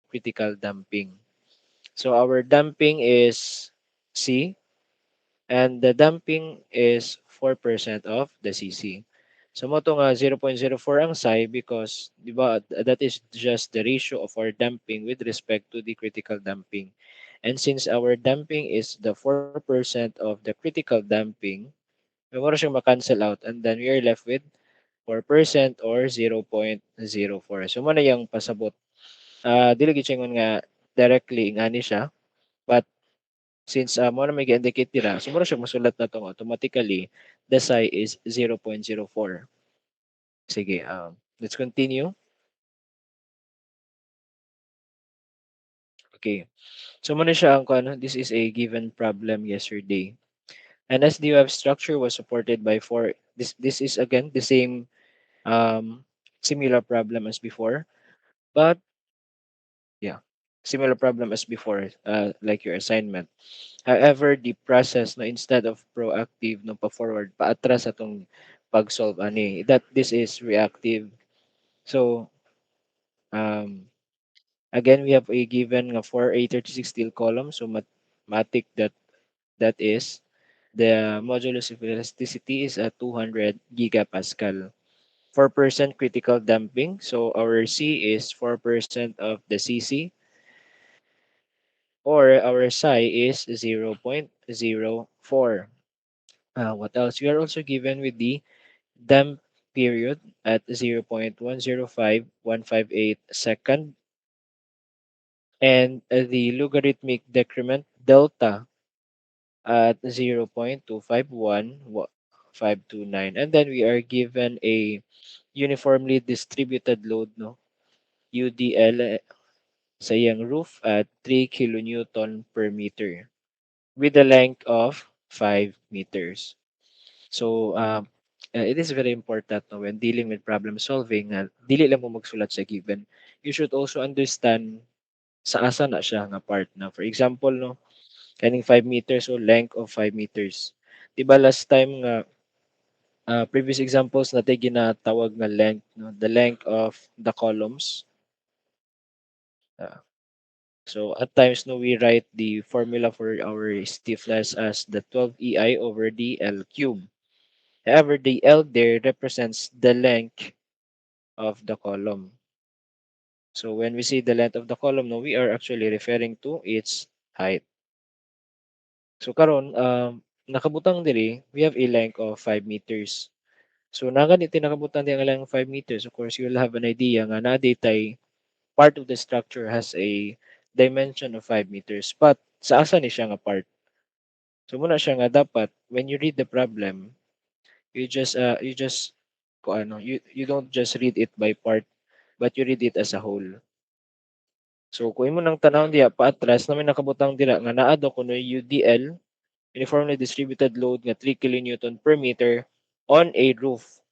critical damping. So our damping is C, and the damping is 4% of the CC. So mo to nga 0.04 ang psi because di ba that is just the ratio of our damping with respect to the critical damping. And since our damping is the 4% of the critical damping, may mo siyang ma-cancel out and then we are left with 4% or 0.04. So mo na yung pasabot. Dili gyud siya ingon nga directly ingani siya, but since mo na may gi-indicate dira, so mura siya masulat na to automatically the psi is 0.04. Sige, let's continue. Okay. So muna siya ang ano, this is a given problem yesterday. An SDOF structure was supported by four. This is again the same similar problem as before, but yeah, similar problem as before, like your assignment. However, the process no instead of proactive no pa forward paatras atong pag-solve ani that this is reactive. So again we have a given nga for a 36 steel column, so mathematic that is the modulus of elasticity is at 200 gigapascal. 4% critical damping, so our C is 4% of the CC, or our psi is 0.04. What else? We are also given with the damp period at 0.105158 second, and the logarithmic decrement delta at 0.251529. And then we are given a uniformly distributed load, no, UDL, sa iyang roof at 3 kilonewton per meter with a length of 5 meters. So, it is very important no, when dealing with problem solving, dili lang mo magsulat sa given. You should also understand sa asa na siya nga part na. For example, no, kaning 5 meters o length of 5 meters. Di ba last time nga, previous examples natin ginatawag nga length, no, the length of the columns. Uh, so at times, no, we write the formula for our stiffness as the 12 EI over the L cube. However, the L there represents the length of the column. So when we see the length of the column, no, we are actually referring to its height. So karon, nakabutang diri, we have a length of 5 meters. So naganito nakabutang di ang length of 5 meters. Of course, you'll have an idea nga na daytay part of the structure has a dimension of 5 meters. But sa asa ni siya nga part? So muna siya nga dapat when you read the problem, you just ko ano, you don't just read it by part, but you read it as a whole. So kung imo nang tanawon diha paatras na may nakabutang dira nga naa daw kuno UDL, uniformly distributed load nga 3 kilonewton per meter on a roof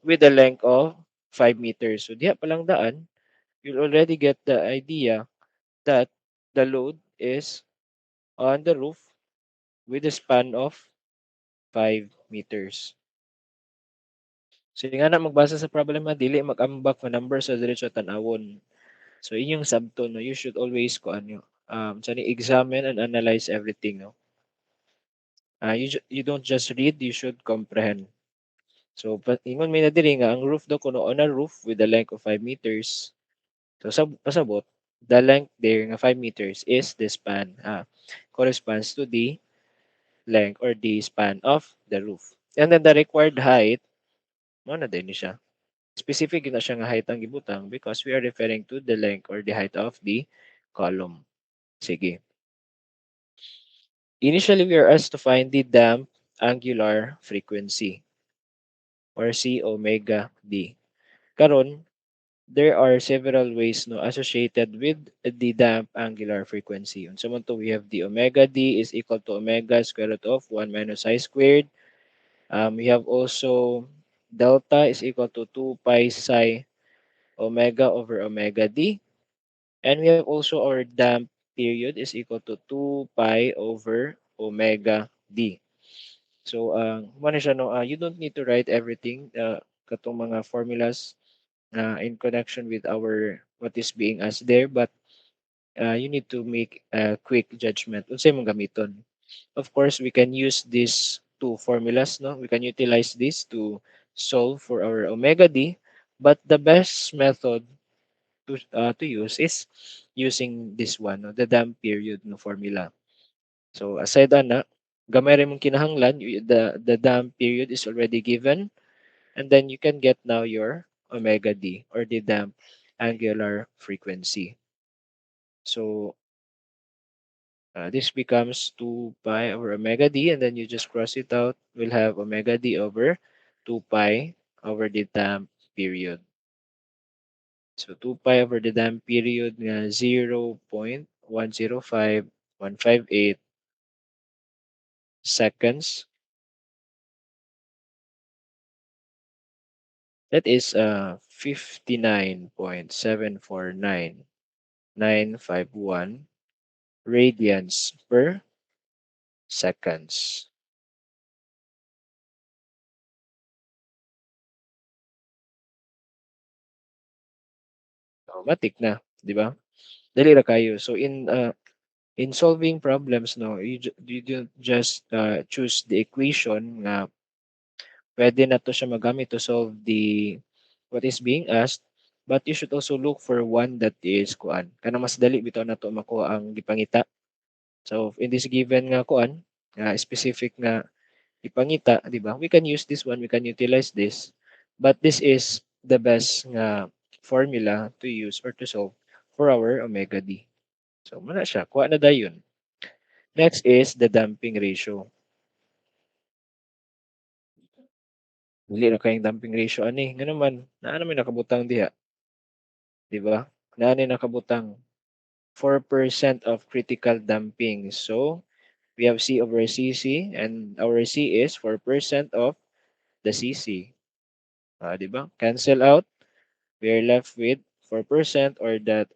with a length of 5 meters. So diha pa lang daan, you'll already get the idea that the load is on the roof with a span of 5 meters. So nga na magbasa sa problema, dili mag-ambak na number sa diretso tanawon. So inyong sabton, no, you should always ko ano, examine and analyze everything. No? You don't just read, you should comprehend. So ingon may na diri nga ang roof daw kuno on a roof with a length of 5 meters. So sa pasabot, the length there nga 5 meters is the span. Corresponds to the length or the span of the roof. And then the required height, mo na din ni siya. Specific na siya nga height ang gibutang because we are referring to the length or the height of the column. Sige. Initially, we are asked to find the damp angular frequency or C omega D. Karon, there are several ways no associated with the damp angular frequency. So we have the omega D is equal to omega square root of 1 minus I squared. We have also delta is equal to 2 pi psi omega over omega D. And we have also our damp period is equal to 2 pi over omega D. So, ano siya, no, you don't need to write everything, katong mga formulas in connection with our what is being asked there, but you need to make a quick judgment unsay mong gamiton. Of course, we can use these two formulas, no? We can utilize this to solve for our omega D, but the best method to use is using this one, no? The damp period no formula. So aside ana, gamay ra mong kinahanglan, the damp period is already given, and then you can get now your omega D or the damp angular frequency. So this becomes 2 pi over omega d, and then you just cross it out. We'll have omega d over 2 pi over the damp period. So 2 pi over the damp period nga 0.105158 seconds. That is 59.749951 radians per seconds. Automatic na, di ba? Dali ra kayo. So in solving problems, no, you don't just choose the equation na pwede na to siya magamit to solve the what is being asked, but you should also look for one that is kuan kana mas dali bitaw na to makuha ang gipangita. So in this given nga kuan specific nga ipangita, di ba, we can use this one, we can utilize this, but this is the best nga formula to use or to solve for our omega d. So muna siya kuha na dayon. Next is the damping ratio. Dili na kayong damping ratio ani. Nga naman, naa naman nakabutang diha, di ba? Naa ni nakabutang 4% of critical damping. So, we have C over CC, and our C is 4% of the CC. Di ba? Cancel out. We are left with 4% or that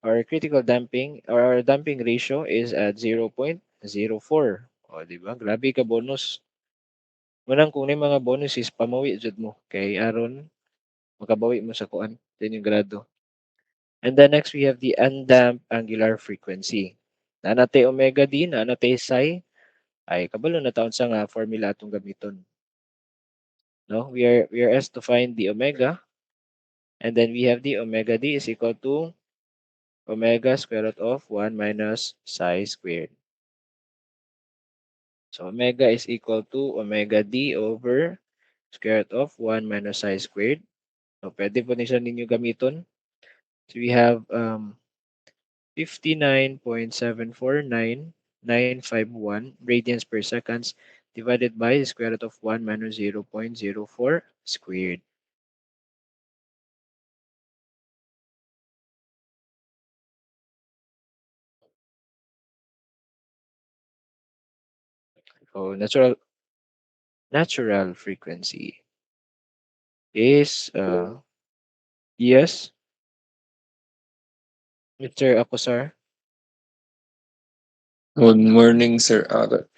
our critical damping or our damping ratio is at 0.04. Di ba? Grabe ka bonus. Manang kung may mga bonus is pamawi jud mo kay aron makabawi mo sa kuan din yung grado. And then next we have the undamped angular frequency. Na natay omega d, na natay psi, ay kabalo na taon sa nga formula atong gamiton. No, we are asked to find the omega, and then we have the omega d is equal to omega square root of 1 minus psi squared. So omega is equal to omega d over square root of 1 minus psi squared. So pwede po niya ninyo gamiton. So we have 59.749951 radians per seconds divided by the square root of 1 minus 0.04 squared. So natural frequency is yes, Mr. Aposar. Good morning, sir.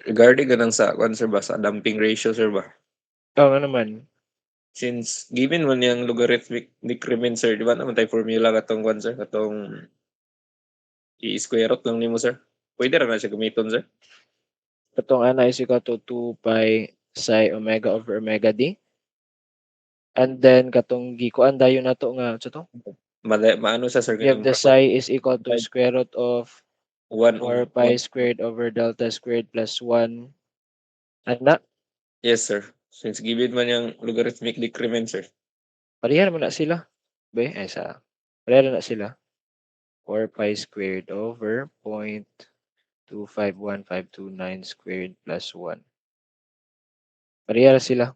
Regarding ganang sa kwan, sir ba, sa damping ratio, sir ba? Ano naman? Since given man yung logarithmic decrement, sir, di ba naman tayo formula katong kwan, sir? Katong i-square root lang nimo, sir. Pwede rin na siya gamiton, sir. Katong ana is equal to 2 pi psi omega over omega d. And then katong gikuan dayon nato nga sa to. Maano sa, sir, We have the psi is equal to square root of 1 4 pi squared over delta squared plus 1. Ana, Yes, sir. Since given man yung logarithmic decrement, sir. pareha naman na sila. Be, ay sa. Pareha na sila. 4 pi squared over 0.251529 squared plus 1. Pareha na sila.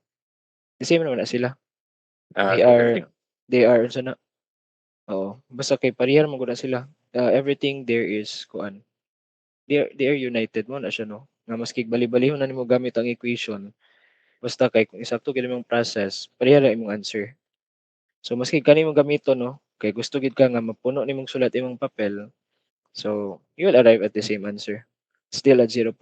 The same naman na sila. They are, they are, so na, oo. Basta kay pareha naman ko na sila. Everything there is, kuan. They are united mo na siya, no? Nga maski bali-balihon na nimo gamit ang equation. Basta kay kung isakto gid imong process, pareha ra imong answer. So maski kani mo gamito, no? Kay gusto gid ka nga mapuno nimong sulat imong papel. So you will arrive at the same answer. Still at 0.04.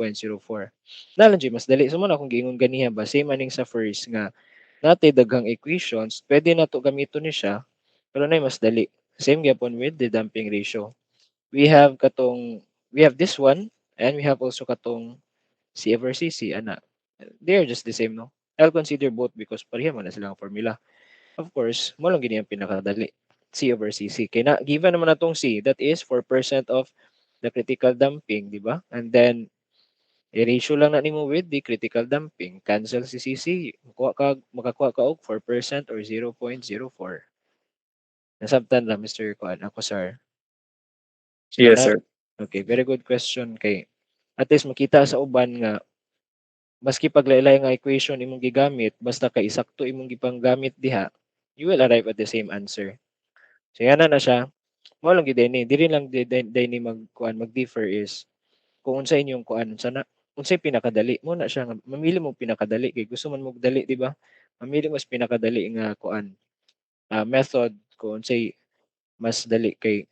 Nalang mas dali. So muna kung giingon ganiha ba, same aning sa first nga natay daghang equations, pwede na to gamiton ni siya, pero na mas dali. Same gyapon with the damping ratio. we have this one, and we have also katong C over CC ana. They are just the same, no? I'll consider both because pareha man na silang formula. Of course, mo lang gini ang pinakadali. C over CC. Kaya na, given naman na tong C, that is 4% of the critical damping, di ba? And then, i-ratio lang na nimo with the critical damping. Cancel si CC. Makakuha ka og 4% or 0.04. Nasabtan lang, Mr. Kuan. Ako, sir. So, Yes, na, sir. okay, very good question kay at least makita sa uban nga maski paglaylay nga equation imong gigamit basta kay isakto imong gipanggamit diha, you will arrive at the same answer. So yana na siya. Mao lang gid ni diri lang ni magkuan mag-differ is kung unsa inyong kuan unsa na unsay pinakadali mo na siya nga mamili mo pinakadali kay gusto man mo dali di ba? Mamili mo sa pinakadali nga kuan method kung unsay mas dali kay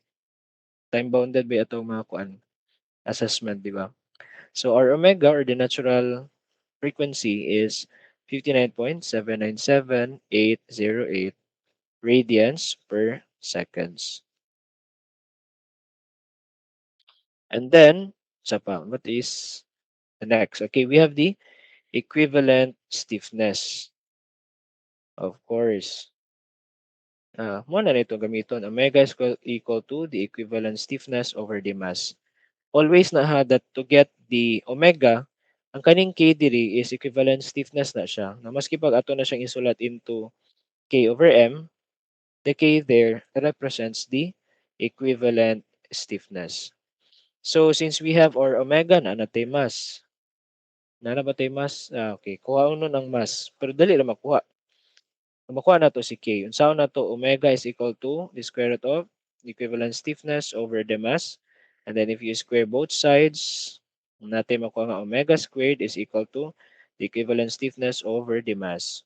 time bounded ba atong mga kuan assessment di ba? So our omega or the natural frequency is 59.797808 radians per seconds. And then, sa pa, what is the next? Okay, we have the equivalent stiffness. Of course, mo na nito gamiton. Omega is equal to the equivalent stiffness over the mass. Always na ha that to get the omega, ang kaning K diri is equivalent stiffness na siya. Na maski pag ato na siyang isulat into K over M, the K there represents the equivalent stiffness. So since we have our omega na natay mass, na batay mass, okay, kuha uno ng mass, pero dali lang makuha. Makuha na to si K. Unsaon na to, omega is equal to the square root of the equivalent stiffness over the mass. And then if you square both sides, natin makuha nga omega squared is equal to the equivalent stiffness over the mass.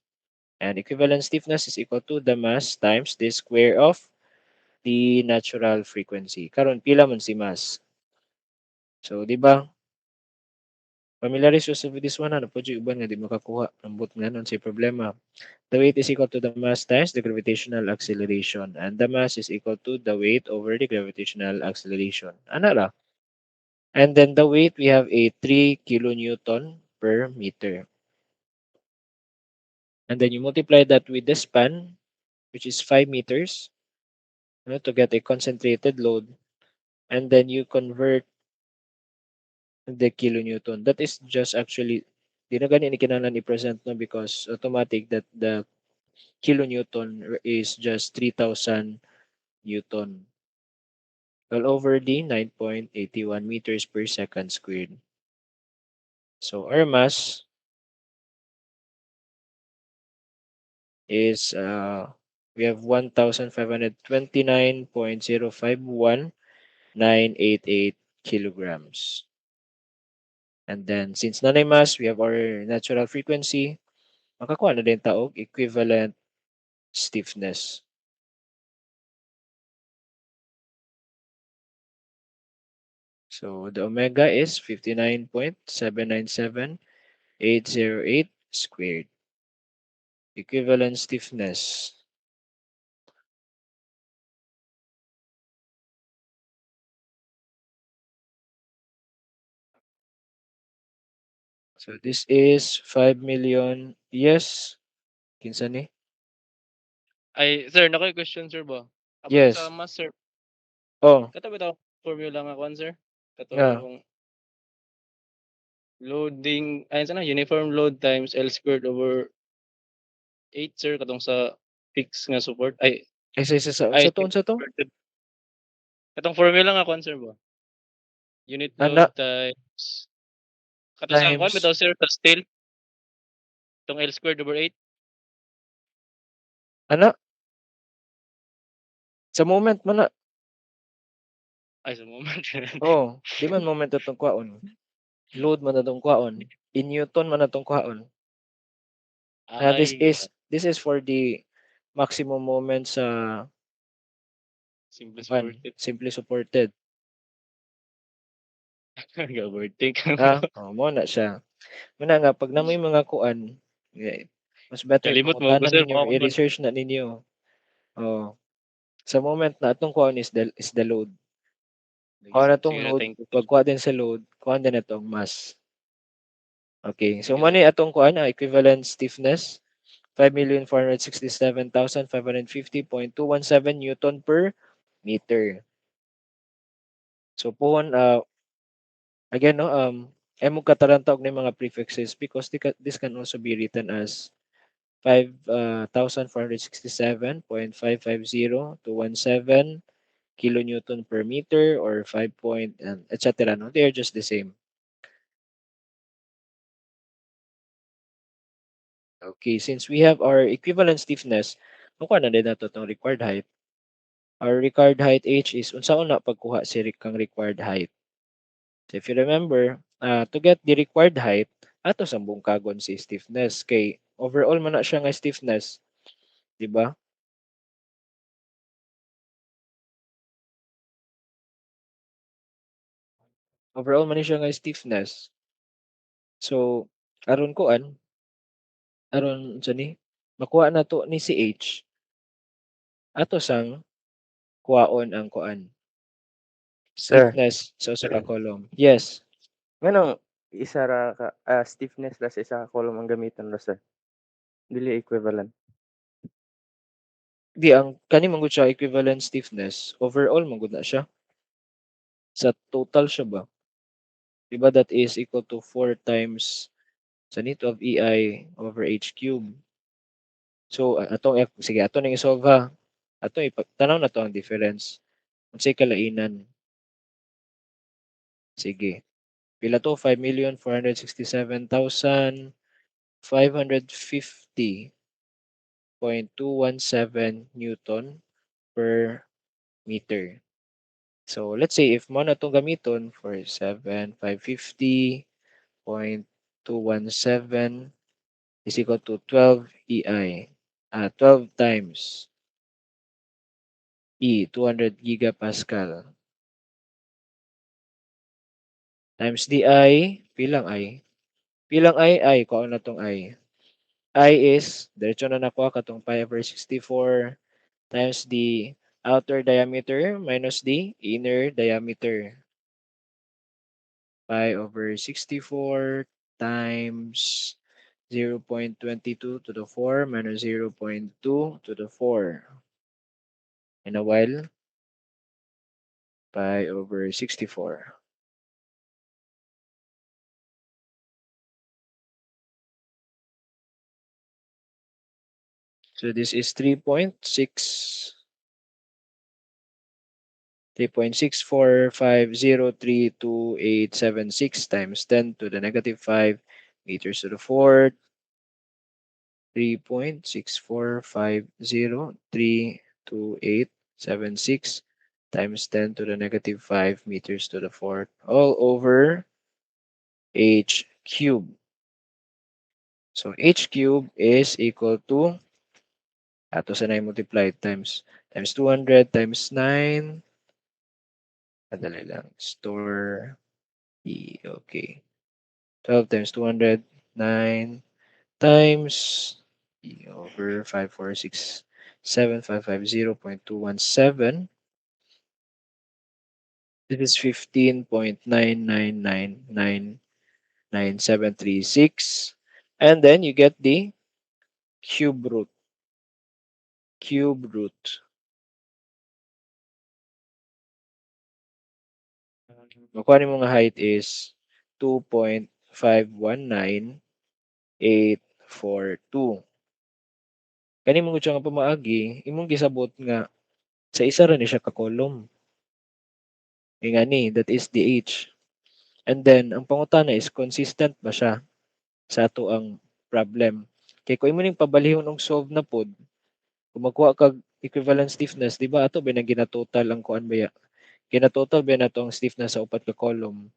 And equivalent stiffness is equal to the mass times the square of the natural frequency. Karon pila man si mass. So, di ba? Familiarize yourself with this one, ano po uban nga di makakuha. Ambot nga nun si problema. The weight is equal to the mass times the gravitational acceleration. And the mass is equal to the weight over the gravitational acceleration. Ana ra? And then the weight, we have a 3 kilonewton per meter. And then you multiply that with the span, which is 5 meters, to get a concentrated load. And then you convert the kilonewton. That is just actually, di na gani ni kinahanglan i-present no because automatic that the kilonewton is just 3,000 newton. Well, over the 9.81 meters per second squared. So our mass is we have 1,529.051988 kilograms. And then since nanay mass, we have our natural frequency. Makakuha na din taog equivalent stiffness. So the omega is 59.797808 squared. Equivalent stiffness. So this is 5 million. Yes. Kinsa ni? Ay, sir, nakoy question, sir ba? About sa Yes. mass, sir. Oh, Kato bitaw formula nga kwan, sir? nga. Katong loading, ay sana uniform load times L squared over 8, sir, katong sa fixed nga support. Sa Ay, unsa to unsa to? katong formula nga kwan, sir ba? Unit load Ana times katong sa kwan times bitaw, sir, sa steel, tong L squared over 8. ana sa moment man na. Ay, sa moment. Oh, di man moment atong kwaon. Load man atong kwaon. In newton man atong kwaon. Na Ay, this is for the maximum moment sa simple kwan, supported. simply supported. Overtake. Mo na siya. Muna nga pag namoy mga kuan, mas better Kalimot mo ko, pangutanan sir, ninyo or makakuan. i-research na ninyo. Oh, sa moment na atong kuan is the load. Kuha na tong Sige na, load, thank you. pagkuha din sa load, kuha din na tong mass. Okay, so Sige, mo sige. ni atong kuha na equivalent stiffness 5,467,550.217 Newton per meter. So puhon again no emo katarantog ni mga prefixes because this can also be written as 5,467.550 kilonewton per meter or 5 point and etc. No, they are just the same. Okay, since we have our equivalent stiffness, makuha na din nato itong required height. Our required height h is unsaon na pagkuha si kang required height. So if you remember, to get the required height, ato sa bungkagon si stiffness kay overall man na siya nga stiffness, di ba? Overall man ni siya nga stiffness. So aron kuan, aron sa ni makuha na to ni si H, ato sang kuhaon ang kuan Sir, stiffness sa usa ka column. Yes. nganong isa ra ka stiffness la sa isa ka column ang gamiton ra sir? Dili equivalent. Di ang kani man gud siya equivalent stiffness, overall man gud na siya. Sa total siya ba? Di ba that is equal to 4 times sa nito of EI over H cube. So atong sige ato ning isolve ha. Ato tanaw na to ang difference. Unsay kalainan? Sige. Pila to 5,467,550.217 Newton per meter. So let's say if mo na itong gamiton for 7,550.217 is equal to 12 EI. 12 times E, 200 gigapascal times DI, pilang I? Pilang I? Kuha na tong I. I is, diretso na nakuha katong pi over 64 times the outer diameter minus the inner diameter. Pi over 64 times 0.22 to the 4 minus 0.2 to the 4. In a while, pi over 64. So this is 3.645032876 times 10 to the negative 5 meters to the fourth. 3.645032876 times 10 to the negative 5 meters to the fourth all over h cube. So h cube is equal to ato sa 9 multiplied times 200 times 9. Madali lang. Store E. Okay. 12 times 200, 9 times E over 5467550.217. This is 15.999999736. And then you get the cube root. Cube root. Makuha mo nga height is 2.519842. Kani mo siya nga pamaagi, imong gisabot nga sa isa ra ni siya ka column. Nga ni, that is the H. And then, ang pangutana is consistent ba siya sa ato ang problem. Kay kung imo ning pabalihon og solve na pod, kung magkuha kag equivalent stiffness, di ba ato ba na ginatotal ang kuan ba ya? Ginatotal ba na ang stiffness sa upat ka column?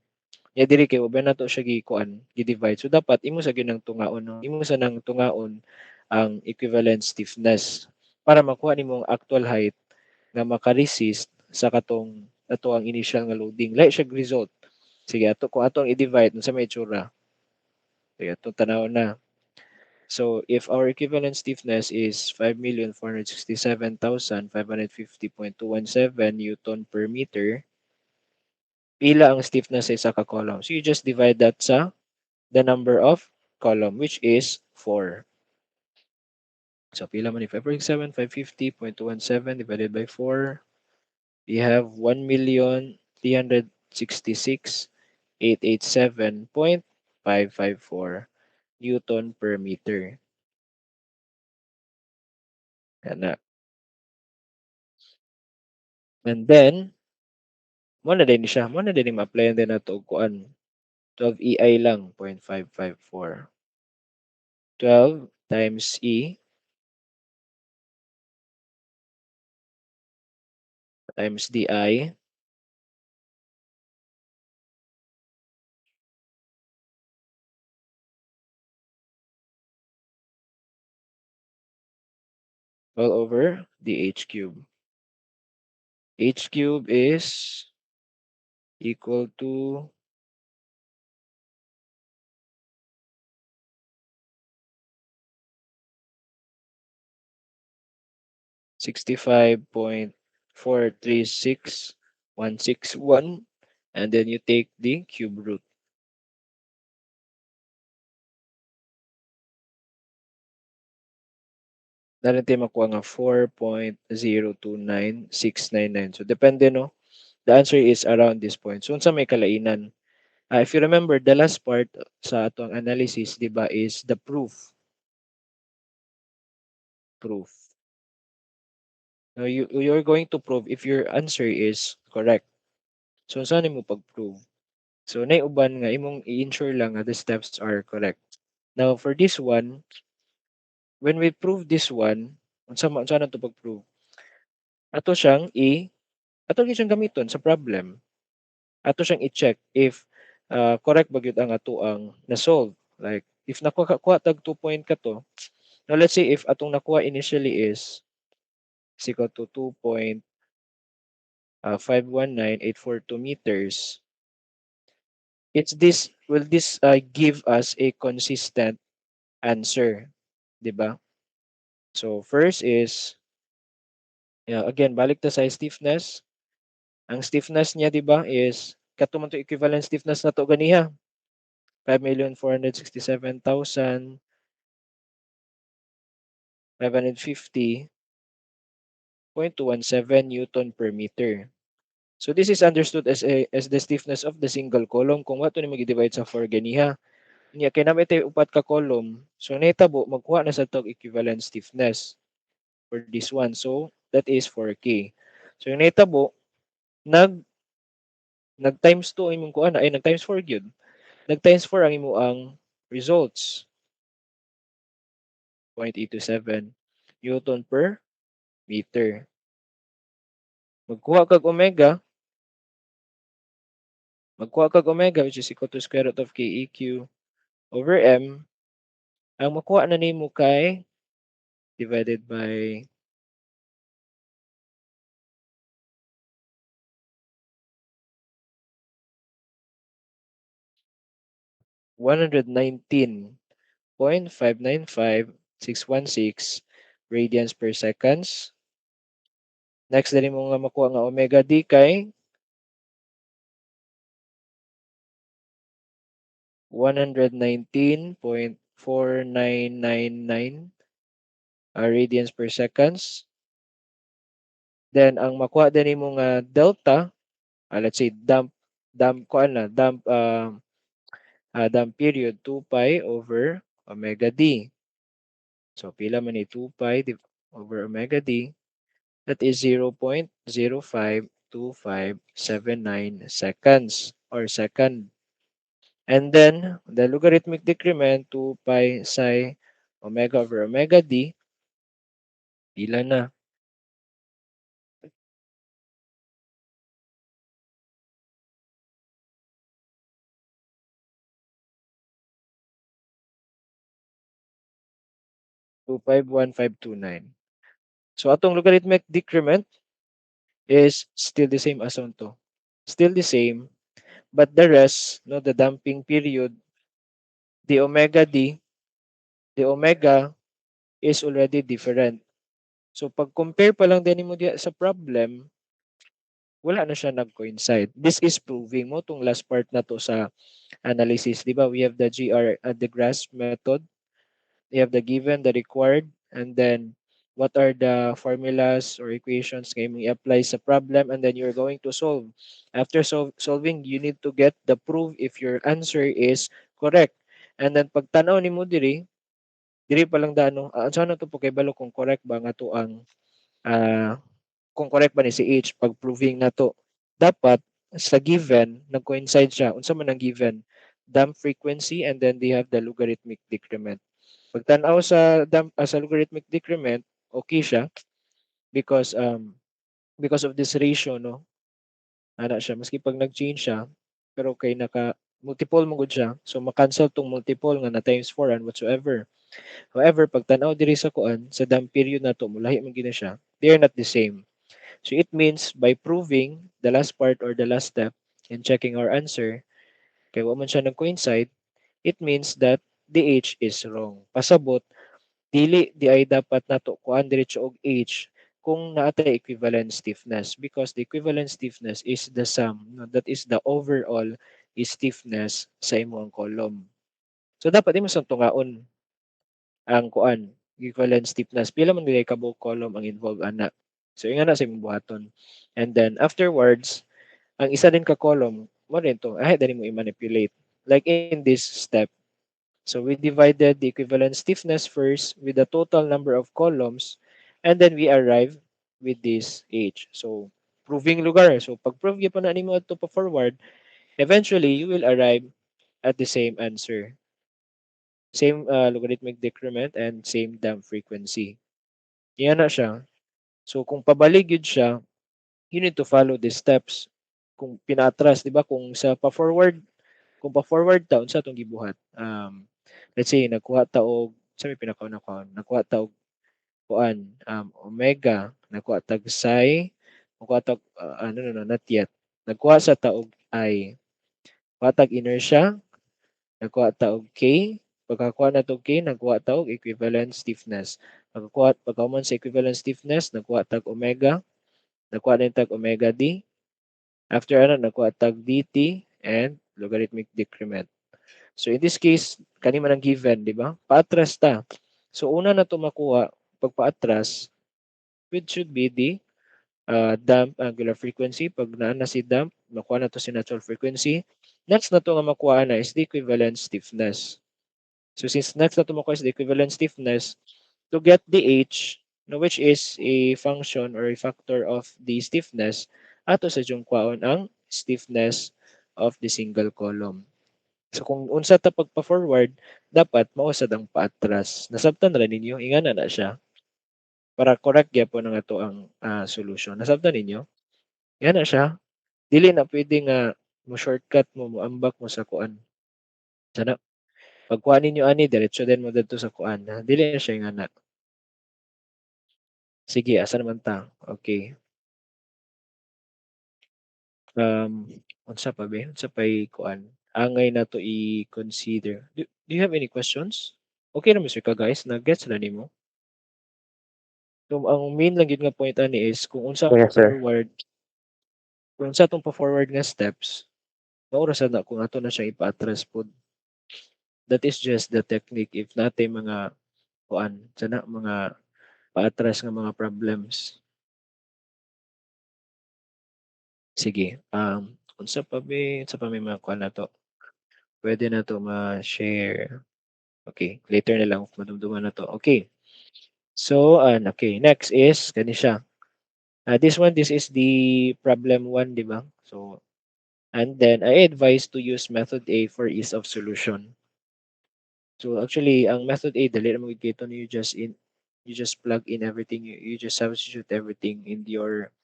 Ya diri kay uban nato siya gi-kuan, gi-divide. So dapat imo sa ginang tungaon, no? Imo sa nang tungaon ang equivalent stiffness para makuha nimo ang actual height nga maka-resist sa katong ato ang initial nga loading. Like siya result. Sige ato kung ato ang i-divide sa may itsura. Sige ato tanaw na. So if our equivalent stiffness is 5,467,550.217 Newton per meter, pila ang stiffness sa isa ka column. So you just divide that sa the number of column, which is 4. So pila man ni 547, 550.217 divided by 4. We have 1,366,887.554 Newton per meter. Yan na. And then, mo na din siya. Mo na din ma-applyan din na ito kuan. 12 EI lang, 0.554. 12 times E times DI all over the H cube. H cube is equal to 65.436161, and then you take the cube root. Narin tayo makuha nga 4.029699. So depende, no? The answer is around this point. So unsa may kalainan? If you remember, the last part sa atong analysis, di ba, is the proof. Proof. Now, you're going to prove if your answer is correct. So saan mo pag-prove? So naiuban nga imong i-ensure lang nga the steps are correct. Now for this one, when we prove this one, unsa na to pag-prove? Ato siyang siyang gamiton sa problem. Ato siyang i-check if correct ba gyud ang ato ang na-solve. Like if nakuha tag 2 point ka to, now let's say if atong nakuha initially is equal to 2.519842 meters, will this give us a consistent answer, 'di ba? So first is again balik ta sa stiffness. Ang stiffness niya, 'di ba, is katuman to equivalent stiffness na to ganiha. 5,467,550.217 Newton per meter. So this is understood as the stiffness of the single column kung wato ni mag-divide sa 4 ganiha. Nya kay namin tayo upat ka column, so nahitabo magkuha na sa tog equivalent stiffness for this one. So that is 4K. So yung nahitabo nag times 2 ang imong kuan ay nag times 4 gyud. Nag times 4 ang imo ang results. 0.827 Newton per meter. Magkuha kag omega which is equal to square root of KEQ over M. Ang makuha na nimo kay divided by 119.595616 radians per seconds. Next dali mo nga makuha nga omega D kay 119.4999 radians per seconds. Then ang makuha din mo nga delta, let's say damp period 2 pi over omega D. So pila man ni 2 pi over omega D? That is 0.052579 seconds or second. And then the logarithmic decrement 2 pi psi omega over omega D, pila na? 251,529. So atong logarithmic decrement is still the same as onto. Still the same, but the rest, no, the damping period, the omega D, the omega is already different. So pag compare pa lang din mo diya sa problem, wala na siya nag-coincide. This is proving mo tong last part na to sa analysis, di ba? We have the GR, the GRASS method. You have the given, the required, and then what are the formulas or equations nga imong i-apply sa problem, and then you're going to solve. After solving, you need to get the proof if your answer is correct. And then pag tanaw nimo diri pa lang dano, saan na to po kay balo kung correct ba nga to ang ah, kung correct ba ni si H pag proving na to. Dapat sa given nag-coincide siya. Unsa man ang given? Damp frequency, and then they have the logarithmic decrement. Pag tanaw sa logarithmic decrement, okay siya because of this ratio, no. Ana siya maski pag nag-change siya, pero kay naka multiple mo gud siya. So ma-cancel tong multiple nga na times 4 and whatsoever. However, pag tanaw diri sa kuan sa damn period na to, mulahi man gina siya. They are not the same. So it means by proving the last part or the last step and checking our answer, kay wa man siya nag-coincide, it means that the H is wrong. Pasabot, dili di ay dapat nato kuan diretso og H kung naatay equivalent stiffness, because the equivalent stiffness is the sum, no, that is the overall stiffness sa imong column. So dapat imo sa tungaon ang kuan equivalent stiffness pila man gyud ka buok column ang involved ana. So ingana sa imong buhaton. And then afterwards, ang isa din ka column mo rin to ay dali mo i-manipulate like in this step. So we divided the equivalent stiffness first with the total number of columns, and then we arrive with this H. So proving lugar. So pag prove gyud na nimo adto pa forward, eventually you will arrive at the same answer. Same logarithmic decrement and same damp frequency. Yan na siya. So kung pabalik yun siya, you need to follow the steps. Kung pinatras, di ba? Kung pa-forward ta, unsa itong gibuhat? Let's say, nagkuha ta og, sabi pinakauna ko, nagkuha ta og kuan, omega, nagkuha tag psi, nagkuha tag, no, not yet. Nagkuha sa ta og I. Kuha tag inertia, nagkuha ta og K. Pagkakuha na to K, nagkuha ta og equivalent stiffness. Pagkahuman sa equivalent stiffness, nagkuha tag omega, nagkuha din tag omega D. After ano, nagkuha tag dt and logarithmic decrement. So in this case, kani man ang given, di ba? Paatras ta. So una na to makuha, pag paatras, which should be the damp angular frequency. Pag naan na si damp, makuha na to si natural frequency. Next na to nga makuha na is the equivalent stiffness. So since next na to makuha is the equivalent stiffness, to get the H, no, which is a function or a factor of the stiffness, ato sa jung kwaon ang stiffness of the single column. So kung unsa ta pagpa-forward, dapat mausad ang paatras. Nasabtan ra ninyo, ingana na siya. Para correct gyapon ang ato ang solution. Nasabtan ninyo? Ingana siya. Dili na pwede nga mo shortcut mo, moambak mo sa kuan. Sana pagkuha ninyo ani diretso din mo dito sa kuan. Dili na siya ingana. Sige, asa naman ta? Okay. Unsa pa be? Unsa pa'y kuan? Angay na to i-consider. Do you have any questions? Okay na Mr. Ka guys, nag-gets na nimo. So ang main lang gid nga point ani is kung unsa Yes, sir. forward, kung unsa tong pa-forward nga steps, maura sad na kung ato na siya ipa-atras pod. That is just the technique if natay mga kuan, sana mga paatras nga mga problems. Sige, unsa pa be? Unsa pa may mga kuan na to? Pwede na to ma-share. Okay, later na lang madumduman na to. Okay. So, okay, next is kani siya. This is the problem 1, di ba? So, and then I advise to use method A for ease of solution. So, actually, ang method A, dali naman gito you just plug in everything, you just substitute everything in your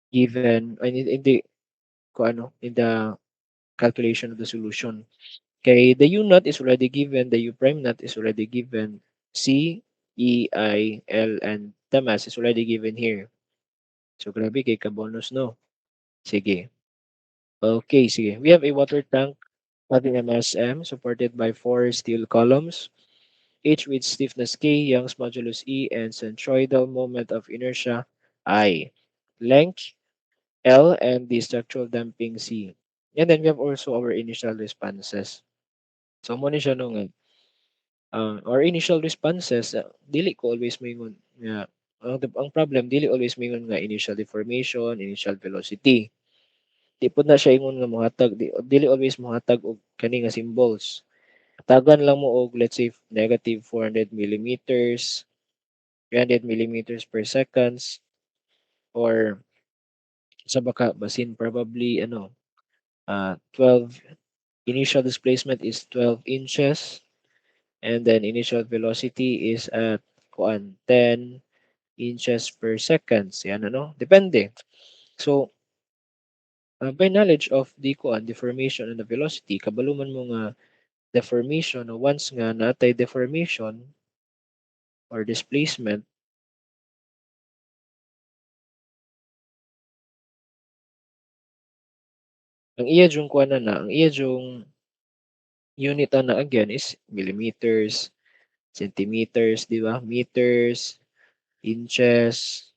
given, in the, in the calculation of the solution. Okay, the U naught is already given, the U prime naught is already given, C, E, I, L, and the mass is already given here. So, grabe kay ka-bonus, no? Sige. Okay, sige. We have a water tank having a mass M supported by 4 steel columns, each with stiffness K, Young's modulus E, and centroidal moment of inertia I. Length L, and the structural damping C. And then we have also our initial responses. So mo ni siya no nga our initial responses dili ko always moingon nga ang problem dili always moingon nga initial deformation, initial velocity. Di pud na siya ingon nga mohatag dili always mohatag og kani nga symbols. Tagan lang mo og let's say negative 400 millimeters, 300 millimeters per seconds, or sa baka basin probably 12 initial displacement is 12 inches, and then initial velocity is at 10 inches per seconds. Yan ano, depende. So, by knowledge of the deformation and the velocity, kabaluman mo nga deformation o once nga natay deformation or displacement, ang iya jung kuan na ang iya jung unit na again is millimeters, centimeters, di ba? Meters, inches,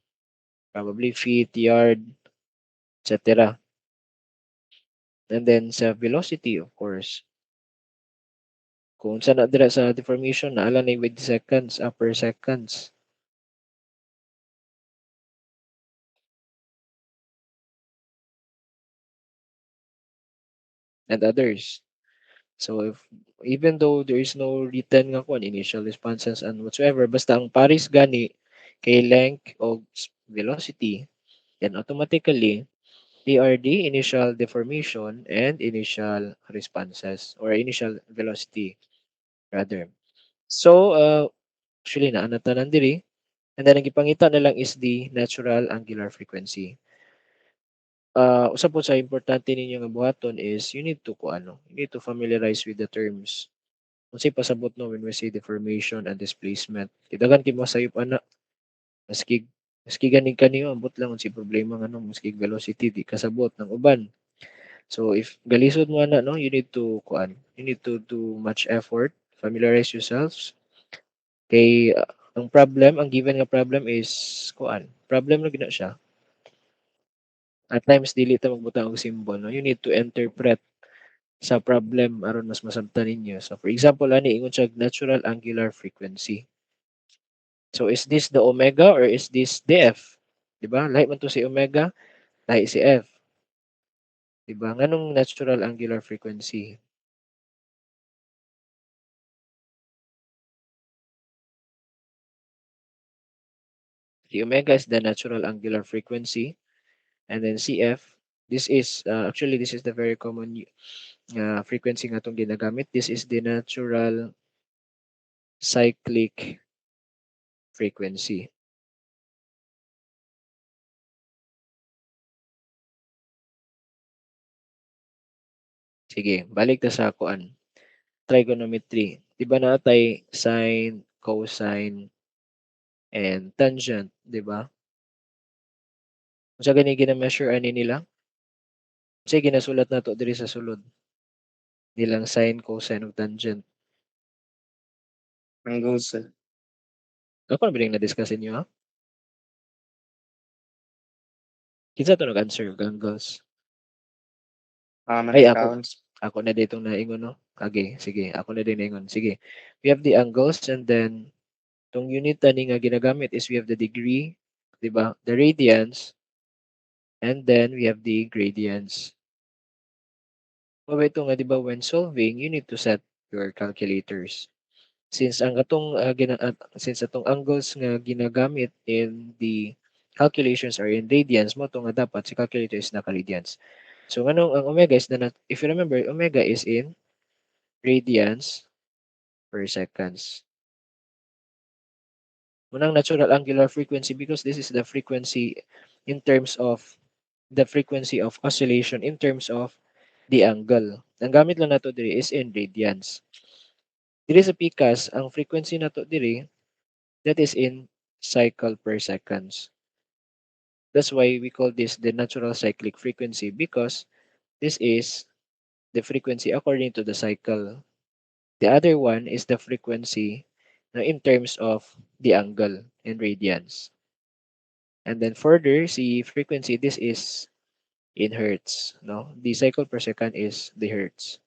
probably feet, yard, etc. And then sa velocity, of course, kung saan na dira sa deformation, naala na with seconds, upper seconds. And others. So if even though there is no written nga kuan initial responses and whatsoever, basta ang paris gani kay length o velocity, then automatically they are the initial deformation and initial responses or initial velocity rather. So actually naa tanan diri, and then ang gipangita na lang is the natural angular frequency. Usa po sa importante ninyo nga buhaton is you need to familiarize with the terms. Unsay pasabot no when we say deformation and displacement. Kidagan kay mo sayop ana maski maski ganing kaniyo ambot lang unsay problema nga no maski velocity di kasabot ng uban. So if galisod mo ana no, you need to do much effort, familiarize yourselves kay ang problem, ang given nga problem is problem na gina siya. At times dili ta magbutang og symbol no. You need to interpret sa problem aron mas masabtan ninyo. So for example ani ingon siya natural angular frequency. So is this the omega or is this the F? 'Di ba? Lahi man to si omega, lahi si F. 'Di ba? Nganong natural angular frequency? Si omega is the natural angular frequency, and then CF, this is actually this is the very common frequency nga itong ginagamit. This is the natural cyclic frequency. Sige, balik ta sa trigonometry. Di ba natay sine, cosine, and tangent, di ba? Kung sa gani gina-measure ani nila, sige ginasulat na to diri sa sulod. Nilang sine, cosine, ug tangent. Angles. Ako na bilang na-discuss inyo, ha? Kinsa to nag-answer yung angles? Ay, ako. Counts. Ako na ditong naingon, no? Okay, sige. Ako na din naingon. Sige. We have the angles and then tong unit ani nga ginagamit is we have the degree, di ba? The radians, and then we have the gradients. Mabay ito nga, di ba, when solving, you need to set your calculators. Since ang since atong angles nga ginagamit in the calculations are in radians mo to nga dapat si calculator is naka-radians. So nganong ang omega is if you remember, omega is in radians per seconds. Munang natural angular frequency because this is the frequency in terms of the frequency of oscillation in terms of the angle. Ang gamit lang nato diri is in radians. Diri sa PCAS, ang frequency nato diri that is in cycle per seconds. That's why we call this the natural cyclic frequency because this is the frequency according to the cycle. The other one is the frequency in terms of the angle in radians. And then further, see frequency, this is in hertz, no? The cycle per second is the hertz.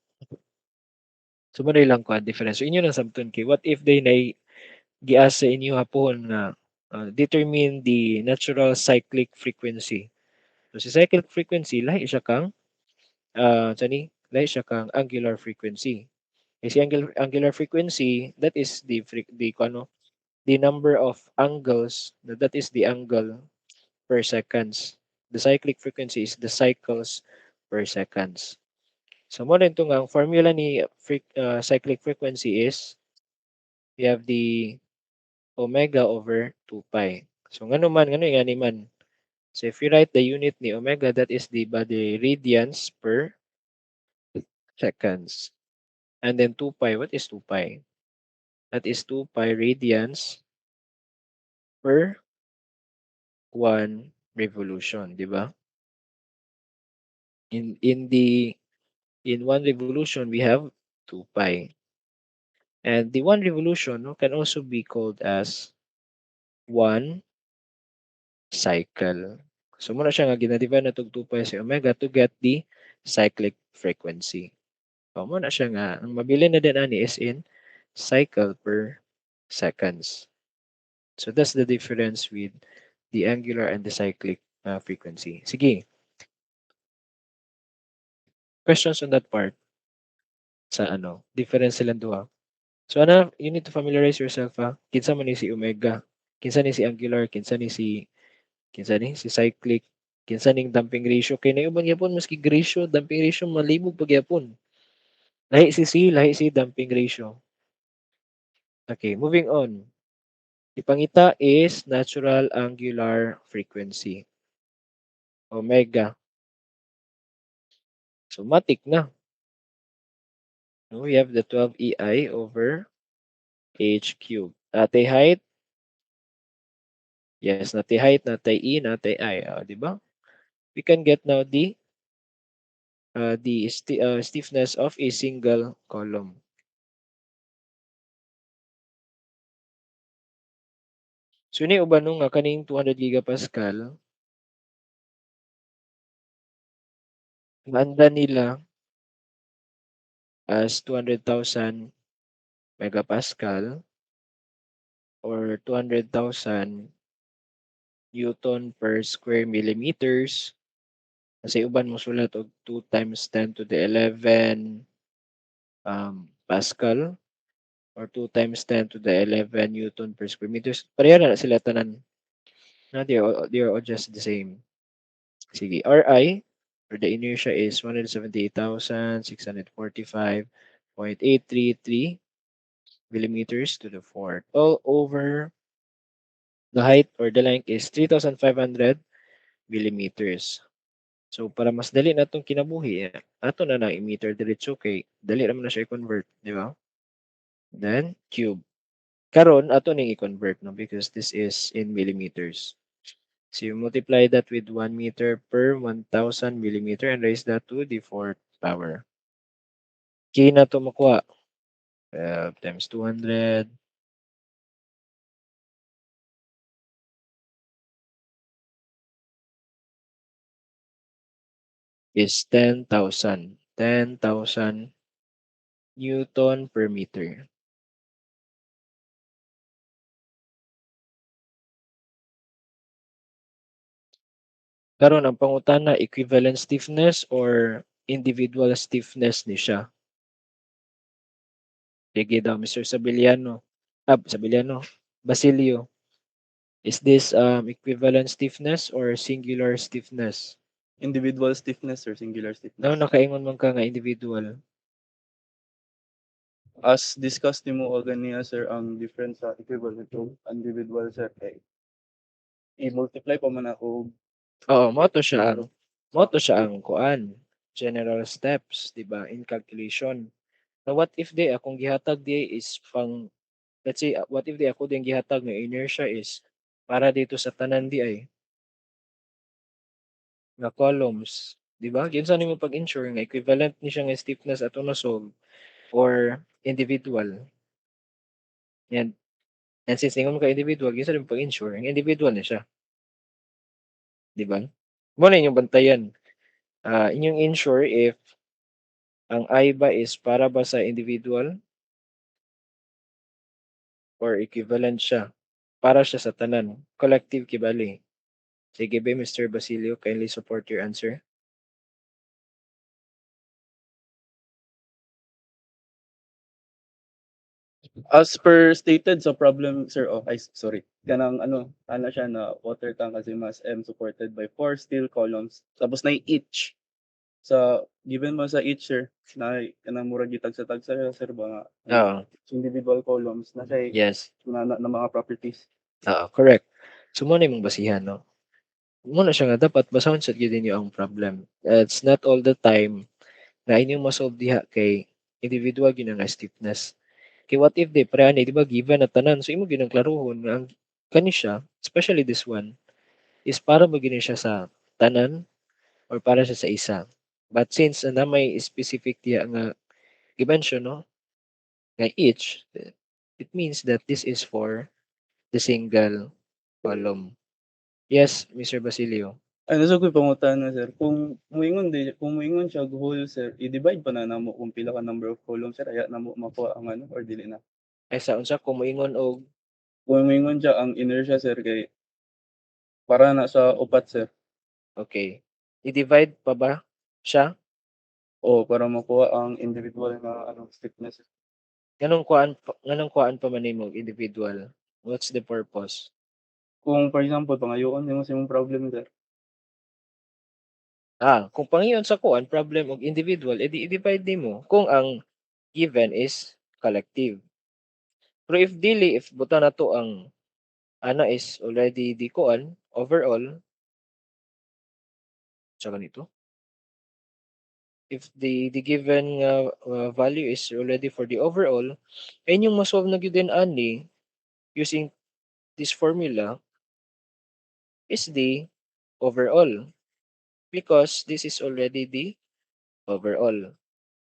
So mo lang kuan difference. So inyo nang sabton kay what if they nay giasa inyo hapon nga determine the natural cyclic frequency. So si cyclic frequency lahi siya kang lahi siya kang angular frequency. Si angular frequency, that is the ano, the number of angles, that is the angle per seconds. The cyclic frequency is the cycles per seconds. So mo rin itong ang formula ni cyclic frequency is we have the omega over 2 pi. So ngano nga ni man. So if you write the unit ni omega, that is the body radians per seconds. And then 2 pi, what is 2 pi? That is 2 pi radians per 1 revolution, di ba? In 1 revolution, we have 2 pi. And the 1 revolution can also be called as 1 cycle. So muna siya nga ginadivide na tog 2 pi sa omega to get the cyclic frequency. So muna siya nga ang mabili na din ani is in cycle per seconds. So that's the difference with the angular and the cyclic frequency. Sige. Questions on that part sa difference silang duha. So you need to familiarize yourself kinsa man ni si omega, kinsa ni si angular, kinsa ni si cyclic, kinsa ning damping ratio kay naubang gyapon maski ratio, damping ratio malibog pag gyapon. Lahi si C, lahi si damping ratio. Okay, moving on. Ipangita is natural angular frequency. Omega. So matik na. No, we have the 12 EI over H cubed. Natay height. Yes, natay height, natay E, natay I. Di ba? We can get now the stiffness of a single column. So ini uban nung kaning 200 gigapascal, manda nila as 200,000 megapascal or 200,000 Newton per square millimeters. Kasi uban mo sulat og 2 times 10 to the 11 Pascal or 2 times 10 to the 11 Newton per square meters. Pareha na sila tanan. They are all just the same. Sige, Ri, or the inertia is 178,645.833 millimeters to the fourth. All over the height or the length is 3,500 millimeters. So, para mas dali na itong kinabuhi, ato na na i-meter diretso kay dali naman na siya i-convert, di ba? Then, cube. Karon ato ning i-convert no because this is in millimeters. So you multiply that with 1 meter per 1,000 millimeter and raise that to the fourth power. K na to makuha. 12 times 200 is 10,000. 10,000 Newton per meter. Karon ang pangutana, equivalent stiffness or individual stiffness ni siya. Sige daw, Mr. Sabiliano. Sabiliano. Basilio. Is this equivalent stiffness or singular stiffness? Individual stiffness or singular No, stiffness? nakaingon man ka nga individual. As discussed nimo niya sir ang difference sa equivalent ug individual sir kay i-multiply pa man ako Oo, mo to siya ang kuan. General steps, di ba, in calculation. Now, what if di akong gihatag di is let's say, what if di ako din gihatag ng inertia is para dito sa tanan di ay nga columns, di ba? Kinsa nimo pag-ensure nga equivalent ni siya nga stiffness ato na solve or individual. Yan. And since ningon ka individual, kinsa nimo pag-ensure nga individual na siya. Di ba? Mo na inyong bantayan. Inyong ensure if ang I ba is para ba sa individual or equivalent siya para siya sa tanan. Collective kibali. Sige ba, Mr. Basilio, kindly support your answer. As per stated sa problem, sir, sorry. Kanang ano siya na water tank kasi mas supported by 4 steel columns. Tapos na each. Sa given mo sa each, sir, na kanang murag gitagsa-tagsa sir ba Oo. individual columns na siya Yes. na mga properties. Correct. So, muna yung basihan, no? Muna siya nga, dapat basahon sa gyud ninyo ang problem. It's not all the time na inyong masolve diha kay individual yun nga stiffness. Kay what if di di ba given na tanan, so imo ginang klaruhon nga ang kani siya, especially this one, is para mo gini siya sa tanan or para siya sa isa. But since na may specific diya nga gimension, no, nga each, it means that this is for the single column. Yes, Mr. Basilio. Ano sa ko pangutana, sir, kung moingon siya whole, sir, i-divide pa na namo kung pila ka number of columns, sir, aya namo makuha ang or dili na. Ay sa unsa kung moingon og Kung moingon siya ang inertia, sir, kay para na sa upat, sir, okay. I-divide pa ba siya? o para makuha ang individual na stiffness. Nganong kuan pa man nimo individual? What's the purpose? Kung for example, pangayoon nimo sa imong problem, sir, Kung pangiyon sa kuan problem og individual, edi i-divide nimo kung ang given is collective. Pero if dili, if buta na to ang ana is already di kuan overall, sa ganito. If the given value is already for the overall, ay yung masolve na gyud din ani using this formula is the overall because this is already the overall.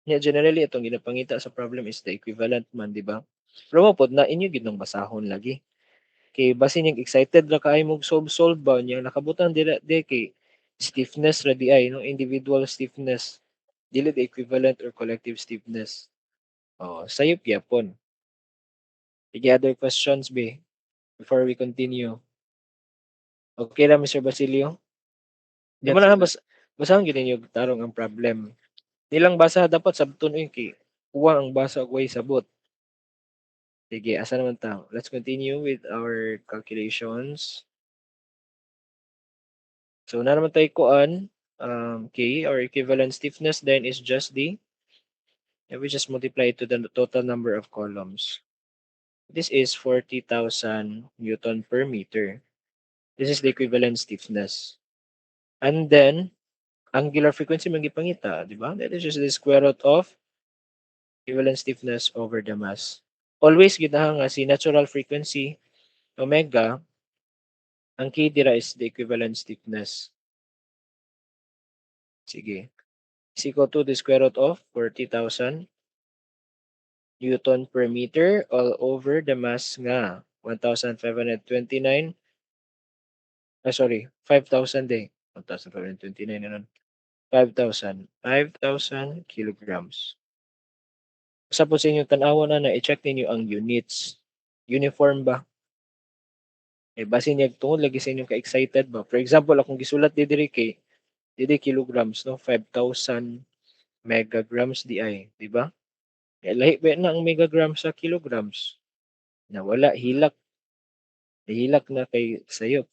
Nya generally itong ginapangita sa problem is the equivalent man, di ba? Pero mapod na inyo gid nang basahon lagi. Kay basin yung excited ra kaay mog solve ba niya nakabutan dira di kay stiffness ra di ay no individual stiffness dili the equivalent or collective stiffness. Sayop gyapon. Any other questions be before we continue? Okay ra Mr. Basilio? Di Yes, mo na sir. basahon gid ninyo tarong ang problem. Nilang basa dapat sabton kay kuwang ang basa ug way sabot. Sige, asa naman ta? Let's continue with our calculations. So, na naman tayo kuan. K, our equivalent stiffness then is just and we just multiply it to the total number of columns. This is 40,000 Newton per meter. This is the equivalent stiffness. And then, angular frequency magipangita, di ba? That is just the square root of equivalent stiffness over the mass. Always ginaha nga si natural frequency omega, ang K dira is the equivalent stiffness. Sige. Is equal to the square root of 40,000 Newton per meter all over the mass nga 1,529. Sorry, 5,000 day. 1,529 na nun. 5,000 kilograms. Sa po sa inyong tanawa na i-check ninyo ang units. Uniform ba? Basin niya tungod lagi sa inyong ka-excited ba? For example, akong gisulat di diri kay di kilograms, no? 5,000 megagrams di ay, di ba? Lahi ba na ang megagrams sa kilograms? Nawala, hilak. Hilak na kay sayop.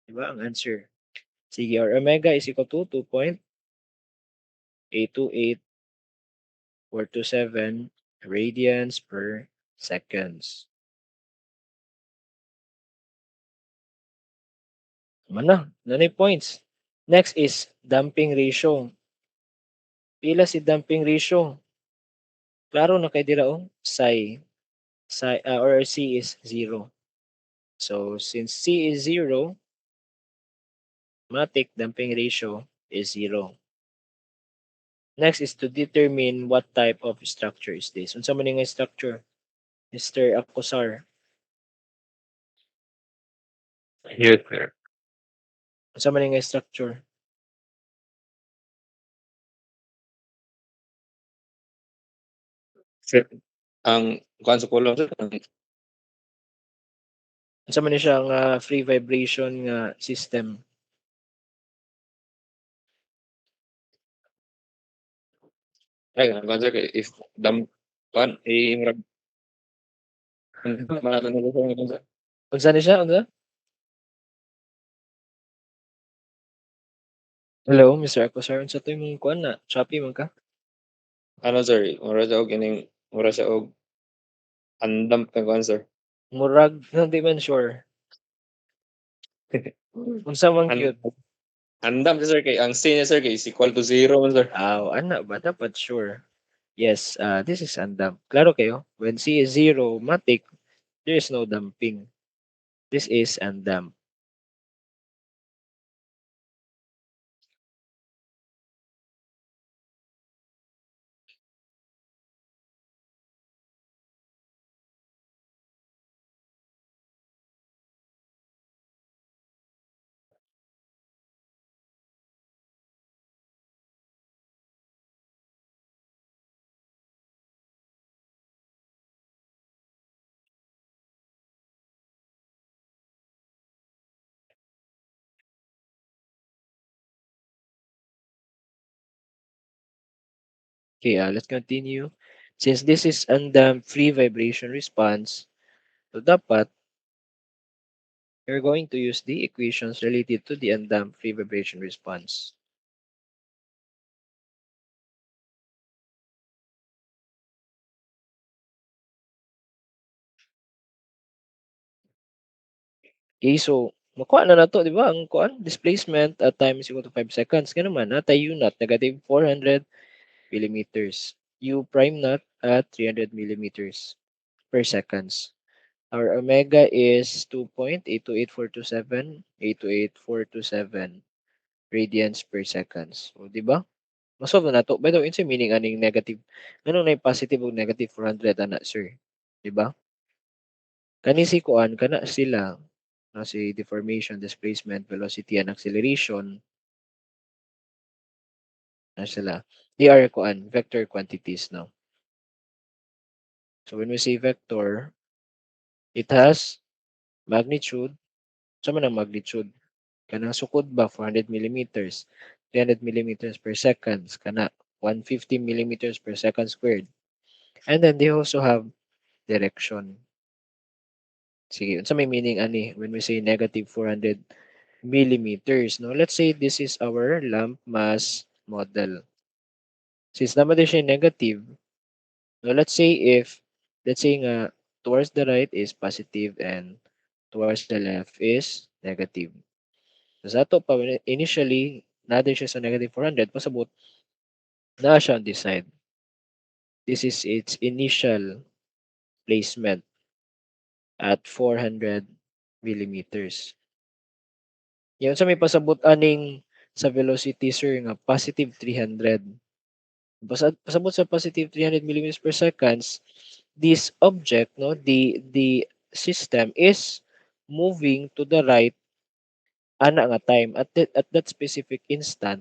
Di ba ang answer? Sige, our omega is equal to 2.828427 radians per seconds. Mana, nanay points. Next is damping ratio. Pila si damping ratio? Klaro na kay dira psi or C is 0. So since C is 0, matic damping ratio is 0. Next is to determine what type of structure is this. Unsa man nga structure? Mr. Akosar. Yes, sir. Unsa man nga structure? Ang kuan sa column sir, Unsa man ni siya nga free vibration nga system? ay ang kuan sir kay if dam kuan murag manatan na ko sir. Unsa ni siya, unsa? Hello, Mr. Ako, sir. Unsa to imong kuan na? Shopee man ka? Ano sir, mura siya og ining mura siya og andam na kuan sir. Murag, hindi man sure. Unsa man An cute? andam siya sir kay ang C niya sir kay is equal to 0 man sir. Ana ba? Dapat sure. Yes, this is undamp. Klaro kayo? When C is 0, matic, there is no damping. This is undamp. Okay, let's continue. Since this is undamped free vibration response, so dapat you're going to use the equations related to the undamped free vibration response. Okay, so makuha na nato, di ba? Ang kuan displacement at time is equal to 5 seconds. Kaya naman, natay U naught negative 400 millimeters. U prime naught at 300 millimeters per seconds. Our omega is 2.828427, 828427 radians per seconds. So, di ba? Masolve na nato. By the way, yung meaning aning negative. Ganun na yung positive o negative 400 ana, sir. Di ba? Kani si kuan kana sila na si deformation, displacement, velocity, and acceleration na sila. They are kuan vector quantities now. So when we say vector, it has magnitude. Sa man ang magnitude? Kanang sukod ba 400 millimeters, 300 millimeters per second, kana 150 millimeters per second squared. And then they also have direction. Sige, unsa may meaning ani when we say negative 400 millimeters, no? Let's say this is our lamp mass model. Since naman din siya negative, no, let's say nga towards the right is positive and towards the left is negative. So sa ato pa initially na siya sa negative 400 pasabot na siya on this side. This is its initial placement at 400 millimeters. Yan sa may pasabot aning sa velocity sir nga positive 300. Pasabot sa positive 300 millimeters per seconds, this object, no, the system is moving to the right ana nga time at that specific instant.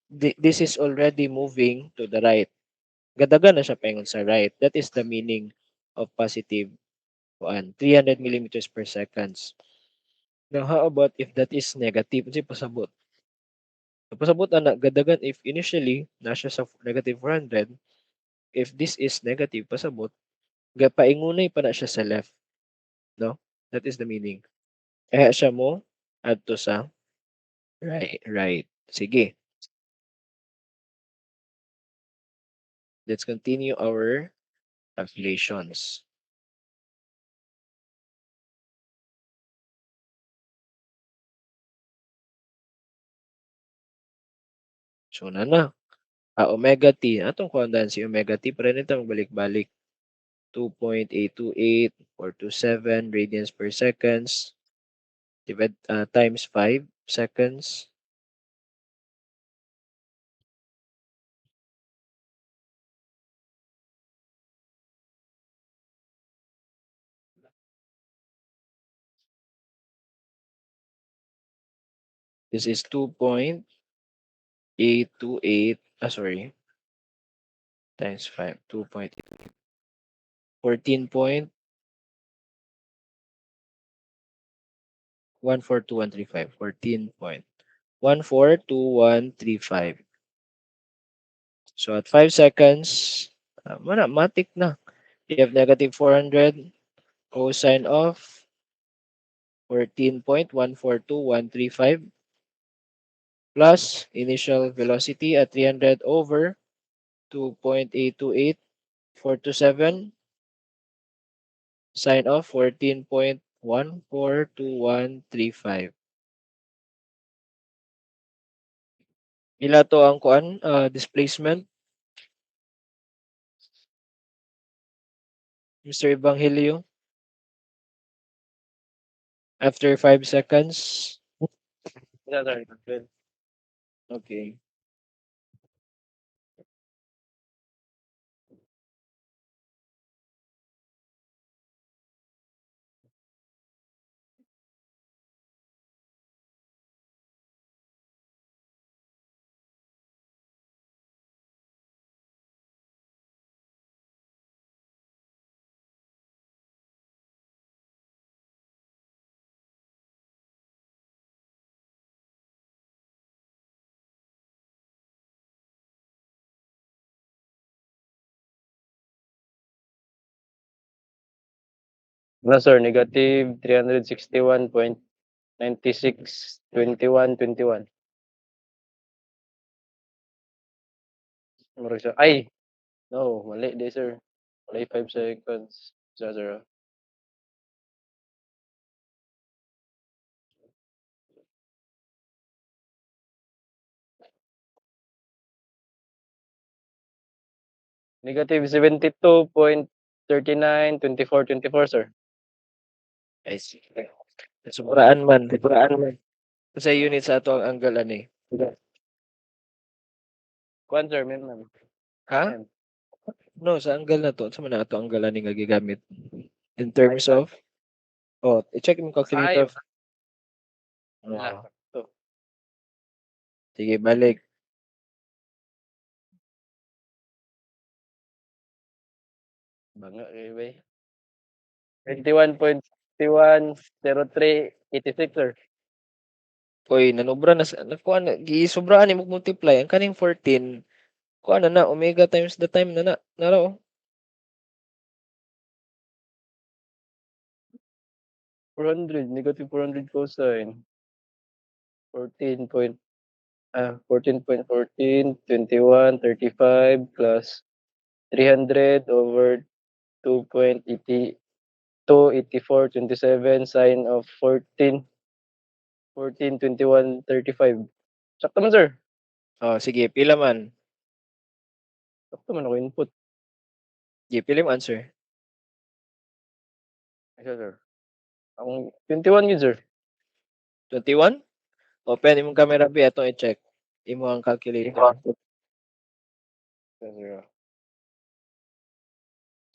This is already moving to the right. Gadagan na siya paingon sa right. That is the meaning of positive 300 millimeters per seconds. Now, how about if that is negative? Kasi pasabot. Pasabot ana gadagan if initially nasa sa negative 400, if this is negative pasabot, paingunay pa na siya sa left, no? That is the meaning. Kaya siya mo adto sa right. Sige. Let's continue our calculations. So na. Omega t. Atong kuandan si omega t para nito magbalik-balik. 2.828427 radians per seconds times 5 seconds. This is 2.828. Sorry. times 5, 2.8. 14.142135. 14.142135. So at 5 seconds, matik na. You have negative 400 cosine of 14.142135 plus initial velocity at 300 over 2.828427 sine of 14.142135. Ila to ang kuan displacement, Mr. Evangelio? After 5 seconds. Yeah, sir. Good. Okay. Wala, sir. Negative 361.962121. Murag siya. Ay! No, mali di, sir. Mali 5 seconds. Sir. Negative 72.392424, sir. I see. Sobraan man. Sa unit sa ato ang angle ani. Kuan, sir. Ma'am. Ha? Ma'am. No, sa angle na to, sa man ato angle ani nga gigamit. In terms of i-check mo calculator. Wala. Oo. Sige, balik. Banga kayo ba? 21.510386, sir. Oy, nanobra na sa nakuha na gisobraan ni mo multiply ang kaning 14. Kuha na omega times the time na naro. 400, negative 400 cosine. 14.14, plus 300 over 2.8427 sine of 14.2135. Sakto man, sir. Oh, sige, pila man. Sakto man ako input. Sige, pila mo answer. Isa, sir. Ang 21 yun, sir. 21? Open imong camera bi atong i-check. Imo ang calculator. Isa, sir.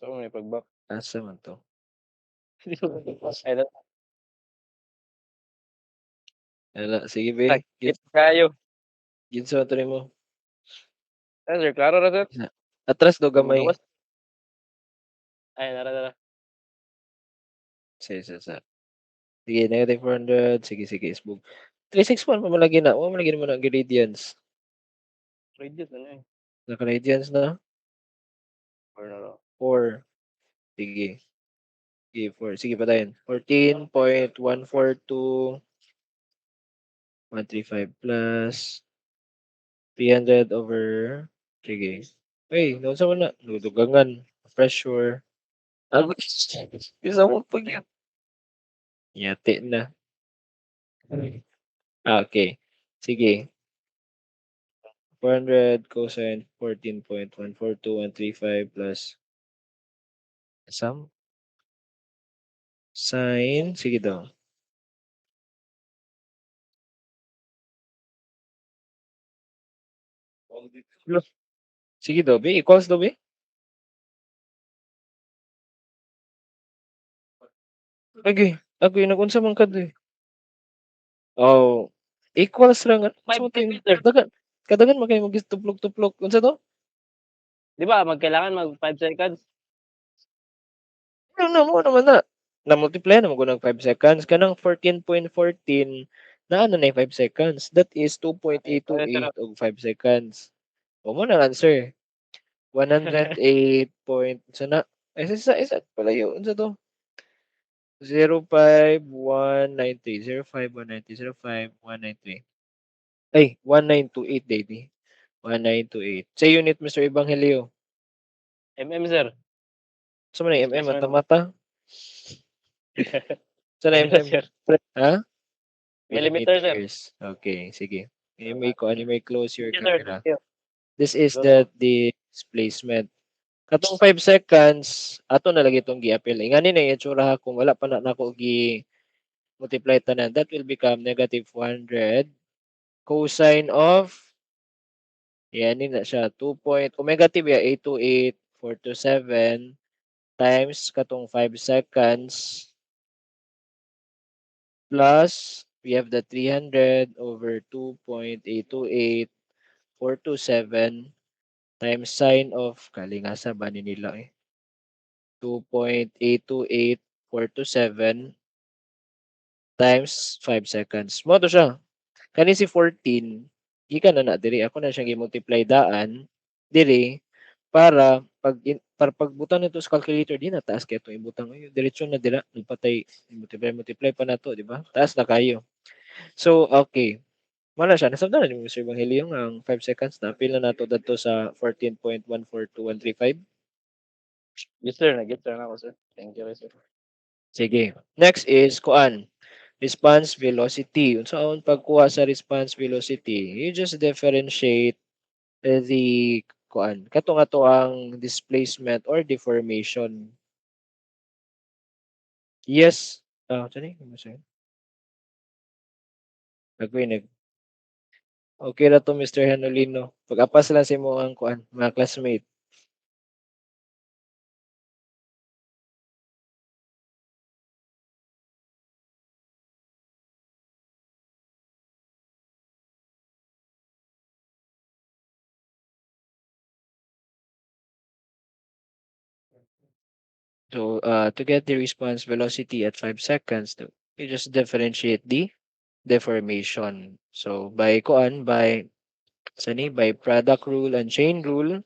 So, may pag-back. Asa man to? Ay, Wala, sige be. Sakit kayo. Ginsa to nimo. Ay, sir. Klaro na, sir. Atras do gamay. Magawas. Ay, nara. Sige. Sige, negative 400. Sige, isbog. 361 pa malagi na. Wa malagi mo na gradients. Radius, ano eh. Naka-radians na. Or na lang. 4. Sige. Sige, 4. Sige, patayin. 14.142.135 plus 300 over. Sige. Hey, noon sa na. Ludugangan. Pressure. Ano? Bisa mo pag yan. Yate na. Okay. Sige. 400 cosine 14.142135 plus sum sine. Sige daw. Sige daw, be. Equals daw, be. Okay. Ako yung nag-unsa man ka doy. Oh. Equals lang. Ano sa mga Five tayo? meter. Kadagan mo kayo mag-tuplok-tuplok. Unsa to? 'Di ba kailangan mag 5 seconds? Ano na mo naman na-multiply naman ko ng 5 seconds kanang 14.14 naano na yung 5 seconds. That is Sorry, sir. 2.828 og 5 seconds. O mo na ang answer. 108 point sana isa pala yun. Unsa to? 05193 05193 05193 ay 1928 baby. 1928. Sa unit Mr. Evangelio. Sir. Sa man MM Displacement. mata-mata? Sa na MM? Sir. Ha? Millimeter, sir. Millimeters. Okay, sige. You may close your Thank you, sir. camera. Thank you. This is Go, go. the displacement. Katong 5 seconds, ato na lagi itong gi-appeal. Ingani na yung itsura ha, kung wala pa na nako gi-multiply tanan, that will become negative 400 cosine of, yan na siya, 2 point, kung negative ya, 828,427 times katong 5 seconds plus, we have the 300 over 2.828,427 times sine of, kalingasa ba ni nila 2.828,427 times 5 seconds. Mo to siya. Kani si 14, gikan na diri. Ako na siyang i-multiply daan diri para para pagbutang nito sa calculator di na taas kay itong ibutang ngayon. Diretso na dira. Nagpatay. Multiply pa na to, di ba? Taas na kayo. So, okay. Wala siya. Nasabdan na ni Mr. Evangelio ang 5 seconds na. Pila na to dadto sa 14.142135. Yes, sir. Nag-get na ako, sir. Thank you, sir. Sige. Next is kuan. Response velocity. Unsaon pagkuha sa response velocity? You just differentiate the kuan. Kato nga to ang displacement or deformation. Yes. Sorry. Ano siya? Nagwinig. Okay na to Mr. Hanolino. Pag-apas lang sa mo ang kuan, mga classmate. So, to get the response velocity at 5 seconds, you just differentiate the deformation. So, by kuan, by by product rule and chain rule,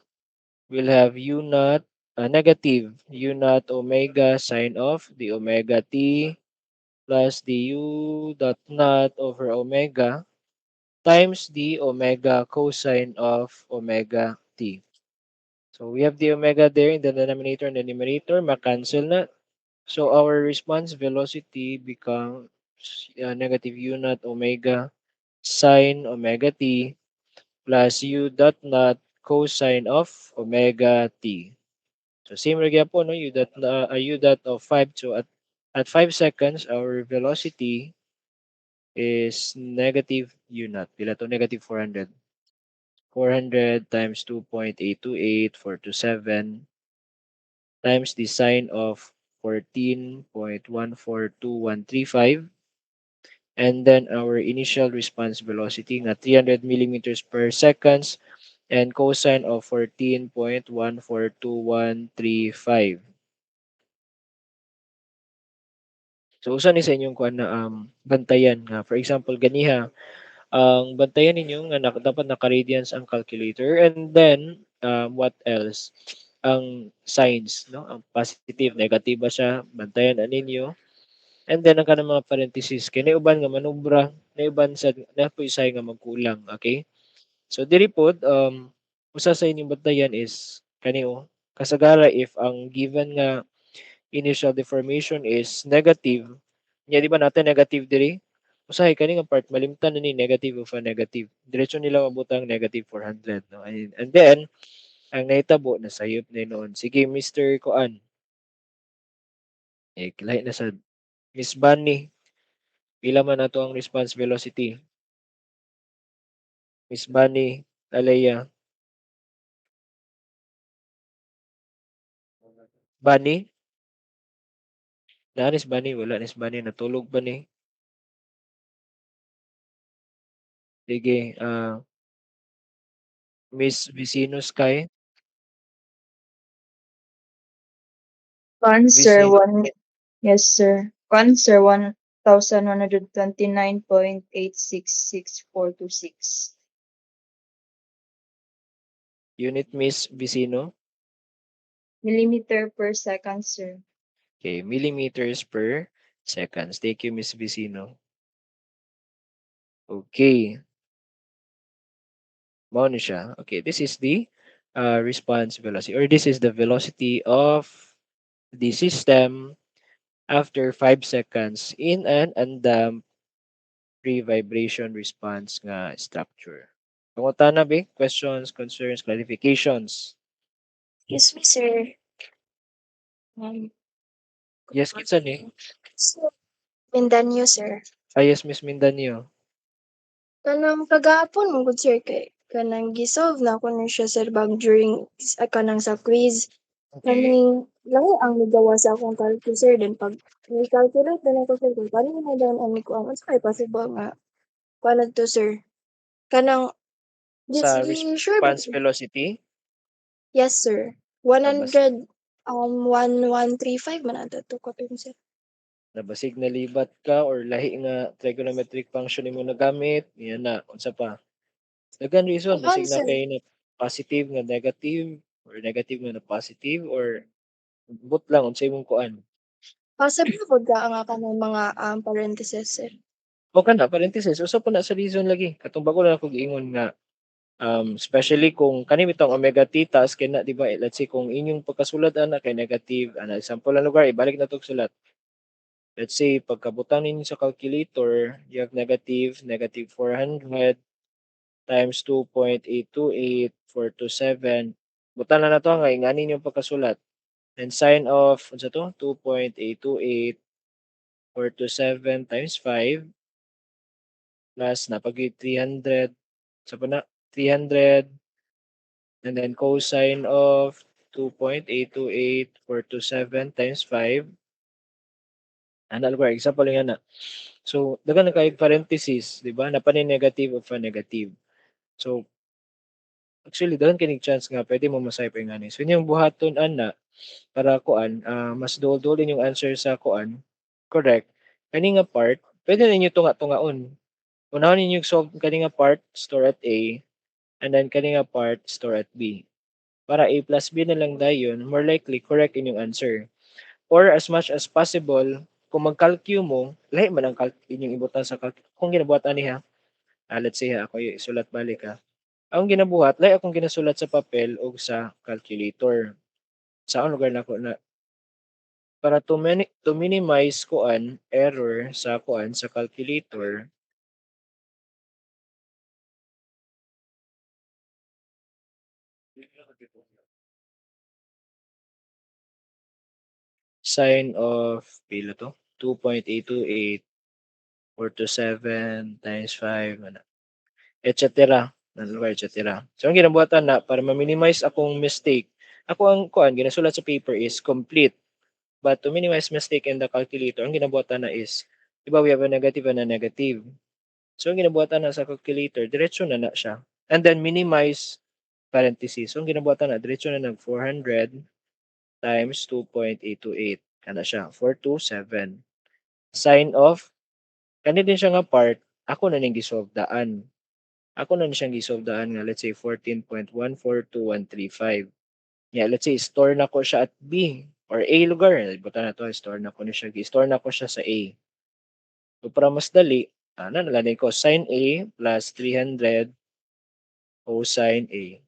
we'll have u naught negative u naught omega sine of the omega t plus the u dot naught over omega times the omega cosine of omega t. So we have the omega there in the denominator and the numerator, ma-cancel na. So our response velocity becomes negative u naught omega sine omega t plus u dot naught cosine of omega t. So same rin po no, u dot of 5. So at 5 seconds, our velocity is negative u naught. Pila to? Negative 400. 400 times 2.828,427 times the sine of 14.142135. And then our initial response velocity na 300 millimeters per seconds and cosine of 14.142135. So usa ni sa inyong kuan na bantayan nga for example ganiha ang bantayan ninyo nga dapat naka-radians ang calculator and then what else ang signs no ang positive negative ba siya bantayan na ninyo and then ang kanang mga parentheses kay uban nga manubra na uban sa napuisay nga magkulang okay so diri pod usa sa inyong bantayan is kani kasagara if ang given nga initial deformation is negative. Nya di ba natin negative diri? Usahay kani nga part malimtan na ni negative of a negative. Diretso nila mabutang negative 400 no. And then ang nahitabo na sayop na noon. Sige Mr. Koan. Lahi na sa Miss Bunny. Pila man nato ang response velocity? Miss Bunny, Alaya. Bunny? Naanis Bunny? Wala nis Bunny. Natulog ba ni? Sige, Miss Vicino Sky. Cancer Visit. one yes sir. Cancer 1129.866426. Unit, Miss Vicino. Millimeter per second, sir. Okay, millimeters per seconds. Thank you, Miss Vicino. Okay, mao na siya. Okay, this is the response velocity, or this is the velocity of the system after 5 seconds in an undamped pre-vibration response nga structure. Pangutana ba? Questions, concerns, clarifications? Excuse me, sir. Yes, kitsa ni. Sir, Mindanyo, sir. Yes, Miss Mindanyo. Kanang kagahapon mo gud sir kay kanang gisolve na ko na siya sir bag during kanang sa quiz. Kaning lahi ang nigawa sa akong calculus sir then pag ni-calculate na ako sir kung paano na daw ang ko ang say possible nga paano to sir. Kanang Sa sure ba? response velocity, Yes sir. nabas 100 1135 man ato to ko sir. nabasig na libat ka or lahi nga trigonometric function nimo nagamit, yan na, unsa pa. Dagan reason, Kuhan basig na sir. kay na positive nga negative or negative nga na positive or but lang unsay imong kuan. Possible po ka nga kanang mga parentheses sir. O kana parenthesis, usa pa na sa reason lagi. Katong bago na ako giingon nga especially kung kani bitong omega theta kay na di ba, let's say kung inyong pagkasulat ana kay negative, ana example lang lugar ibalik na tog sulat. Let's say pagkabutang ninyo sa calculator, you have negative 400 times 2.828427. Butang na to nga ingani yung pagkasulat. And sine of unsa to? 2.828427 times 5 plus napag 300 sa pa na 300 and then cosine of 2.828427 times 5. Ano ba example nga na. So dagan na kay parenthesis, di ba? Napani negative of a negative. So actually daghan kining chance nga pwede mo masaypa yung ani. So inyong buhaton ana para kuan mas dol-dolin yung answer sa kuan. Correct. Kani nga part, pwede na ninyo tunga-tungaon. Unahon ninyo solve kani nga part, store at A, and then kani nga part, store at B. Para A plus B na lang dayon, more likely correct inyong answer. Or as much as possible, kung mag-calcu mo, lahi man ang inyong ibutan sa kung ginabuhat ani ha. Let's say ha, ako yung isulat balik ha. Ang ginabuhat, lahi akong ginasulat sa papel o sa calculator. Saan lugar na ako na para to minimize kuan error sa kuan sa calculator. Sine of pila to 2.828 times 5 ano, etc. etc. So ang ginabuhatan na para ma-minimize akong mistake, ako ang kuan ginasulat sa paper is complete. But to minimize mistake in the calculator, ang ginabuhatan na is, di ba we have a negative and a negative. So ang ginabuhatan na sa calculator, diretso na na siya. And then minimize parenthesis. So ang ginabuhatan na, diretso na nag 400 times 2.828. Kana siya, 427. Sine of, kani din siya nga part, ako na ning gisolve daan. Ako na siyang gisolve daan nga, let's say 14.142135. Yeah, let's say store na ko siya at B or A lugar. Buta na to, store na ko na siya. Store na ko siya sa A. So para mas dali, nalalagay ko sin A plus 300 cosine A.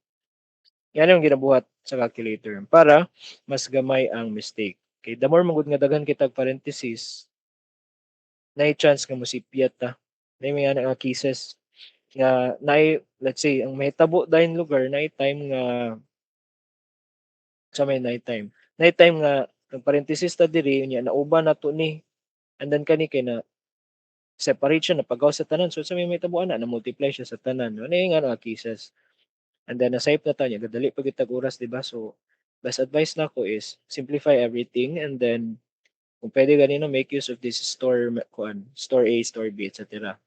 Yan yung ginabuhat sa calculator para mas gamay ang mistake. Okay, the more magud nga daghan kitag parenthesis, na chance nga mosipyat ta. Na may nga cases nga let's say ang mahitabo dayon lugar na time nga sa may nighttime. Nighttime nga ang parenthesis ta diri nya nauban na to ni and then kani kay na separate siya na pagaw sa tanan so sa may tabuan na multiply siya sa tanan ano yung nga cases and then na-save na tayo gadali pag itag oras di ba so best advice na ko is simplify everything and then kung pwede ganino make use of this store A store B etc.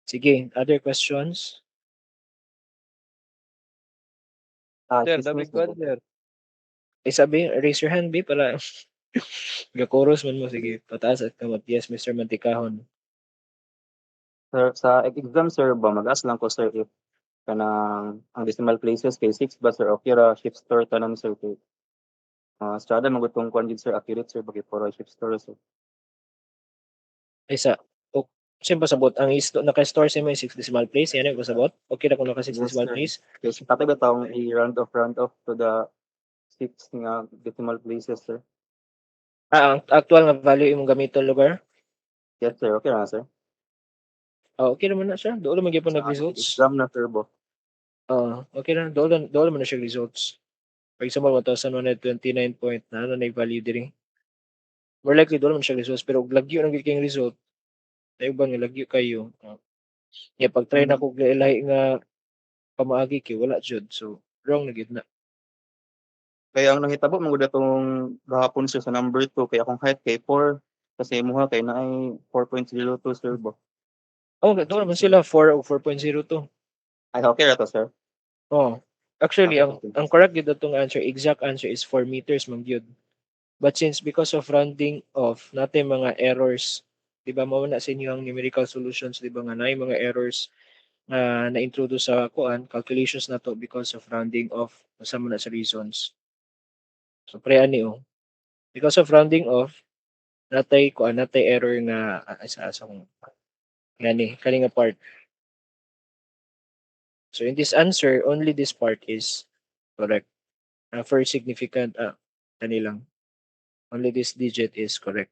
Sige, other questions? Sir, Excuse me, David sir. Butler. Sabi raise your hand B para Gakoros man mo, sige. Pataas at kamot. Yes, Mr. Mantikahon. Sir, sa exam sir ba mag-ask lang ko sir if kanang ang decimal places kay 6 ba sir okay ra shift store tanan sir kay strada magutong kwan gid sir accurate sir bagay puro shift store sir. Ay sa, siyempre pasabot, ang naka-store sa mo yung 6 decimal place, yan yung pasabot. Okay na kung naka 6 Yes, decimal sir. place. Kasi tatay ba taong i-round off to the 6 nga decimal places sir. Ang actual nga value imong gamiton lugar. Yes sir, okay na sir. Okay naman na siya. Doon naman gyapon Sa nag-results. exam na turbo. Okay na. Doon naman na siya results. For example, 1,129 point na ano na yung value diri. More likely doon naman siya results. Pero kung lagyo ng kayong result, na uban nga lagyo kayo. Pag try na ko ilahi nga pamaagi kay wala jud. So, wrong na gid na. Kaya ang nangitabo mo datong gahapon sir sa number 2 kaya akong height kay 4 kasi imuha kay naay 4.02 sir bo. Doon naman sila 4 o 4.02. Ay okay ra to sir. Oh. Actually, Okay. ang correct gid atong answer, exact answer is 4 meters man gyud. But since because of rounding off, natin mga errors, di ba mawala sa inyo ang numerical solutions, di ba nga na mga errors na na-introduce sa kuan, calculations na to because of rounding off, masama na sa reasons. So, pre ani oh. Because of rounding off, natay error nga sa asang ngani, kalinga part. So, in this answer, only this part is correct. First significant, kanilang. Only this digit is correct.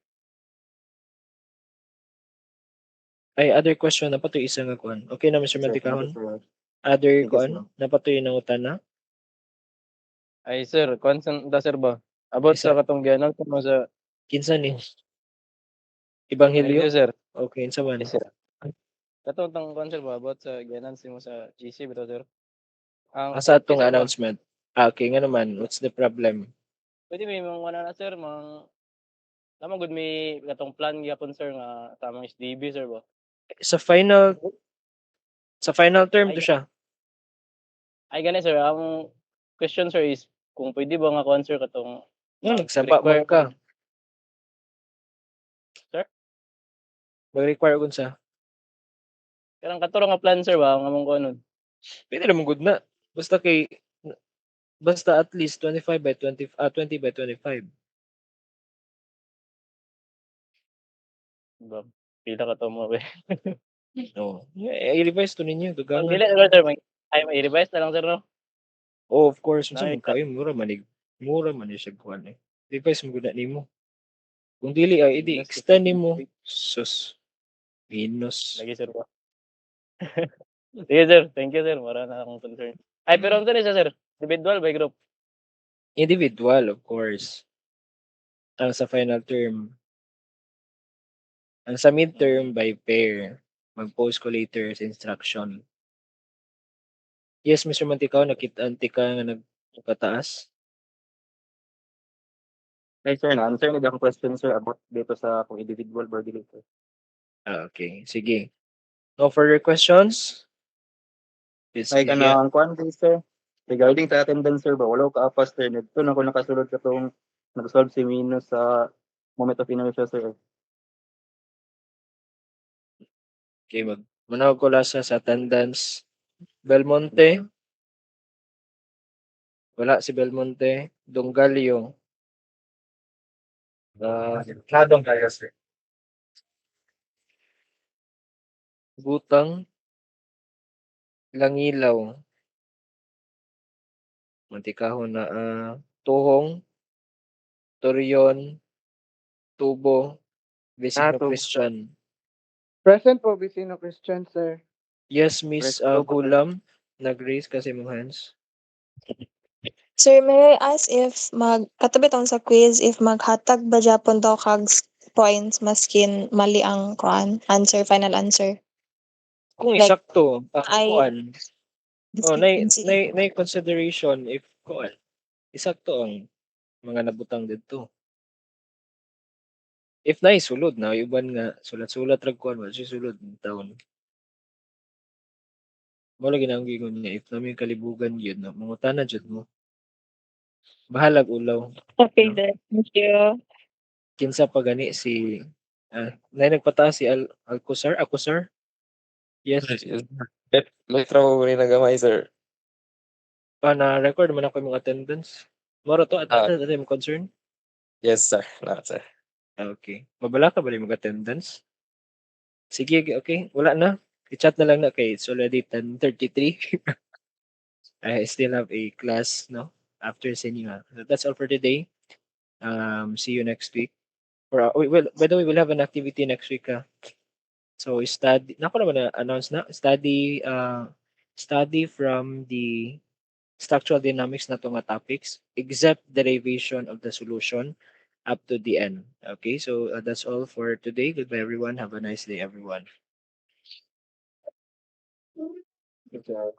Ay, other question na patoy isa nga kuan. Okay na Mr. Mantikahon? Other Thank you, kuan sir. na patoy nang utana? Ay sir, constant da sir ba? About Isa. sa katong gianan mo sa Kinsa ni? Ebanghelyo? sir. Okay, insa man? Yes, sir. Katong tong kwan sir ba about sa gianan mo sa GC bitaw sir. Ang Asa atong sir ba, announcement? Okay nga naman. What's the problem? pwede may mga wala na sir, tama good may katong plan gyapon sir nga tamang SDB sir ba? Sa final term to siya. Ay gani sir, ang question sir is kung pwede ba nga kwan sir katong Nagsamba man ka. Sir? Mag-require kung sa. Karang katuro nga plan sir ba nga mong kuan nun? Pwede naman good na. Basta at least 25 by 20, 20 by 25. Ba, pila ka to mo ba? Oh. I-revise to ninyo. Ang Dugangan. dili sir, sir, ay i-revise na lang sir no. Oh, of course. Unsa Nay, man kayo, mura man ni siya kuan eh. Revise mo gud na nimo. Kung dili ay idi Minus extend nimo. Sus. Minus. lagi sir ba? Sige sir, thank you sir. Wala na akong concern. Ay pero ano siya sir? Individual by group? Individual, of course. Ang sa final term. Ang sa midterm by pair. Mag-post ko later sa instruction. Yes, Mr. Mantikao, nakita ka nga nagpataas. Ay sir, na-answer na akong question sir about dito sa kung individual or dito. Okay, sige. No further questions? Please, Ay kanang kwan din sir. Regarding sa attendance sir ba wala ka apas sir nito na ko nakasulod sa tong nag-solve si minus sa moment of inertia sir. Okay, manawag ko lasa sa attendance. Belmonte. Wala si Belmonte. Dongalio. Nadong tayo, sir. Gutang. Langilaw. Mantikahon na Tuhong. Torion. Tubo. Vicino Tubo. Christian. Present po, Vicino Christian, sir. Yes, Miss Gulam. Nag-raise kasi mong hands. Sir, may I ask if katabi tong sa quiz, if maghatag ba Japon daw kag points maskin mali ang answer, final answer? Kung Like, isakto, ay- kuan. Oh, Discrepancy. nay consideration if kuan. Isakto ang mga nabutang dito. If sulod na uban nga sulat-sulat rag kuan wala siya sulod ng taon. Mo lagi na ang gigon niya if namin kalibugan yun no mangutana jud mo. Bahalag ulaw. Okay, No? then. Thank you. Kinsa pa gani si na nagpataas si Alcusar? Yes. Yes. May trabaho rin na gamay, sir. Na record man ako yung attendance. Moro to at Ah. mo concern. Yes, sir. Lahat, sir. Okay. Mabala ka ba yung attendance? Sige, okay. Wala na. I-chat na lang na kay it's already 10:33. I still have a class, no? After cinema. That's all for today. See you next week. Well, by the way, we'll have an activity next week. So study, nako naman na announce na study from the structural dynamics na to nga topics except derivation of the solution up to the end. Okay, so that's all for today. Goodbye everyone. Have a nice day everyone. Good job.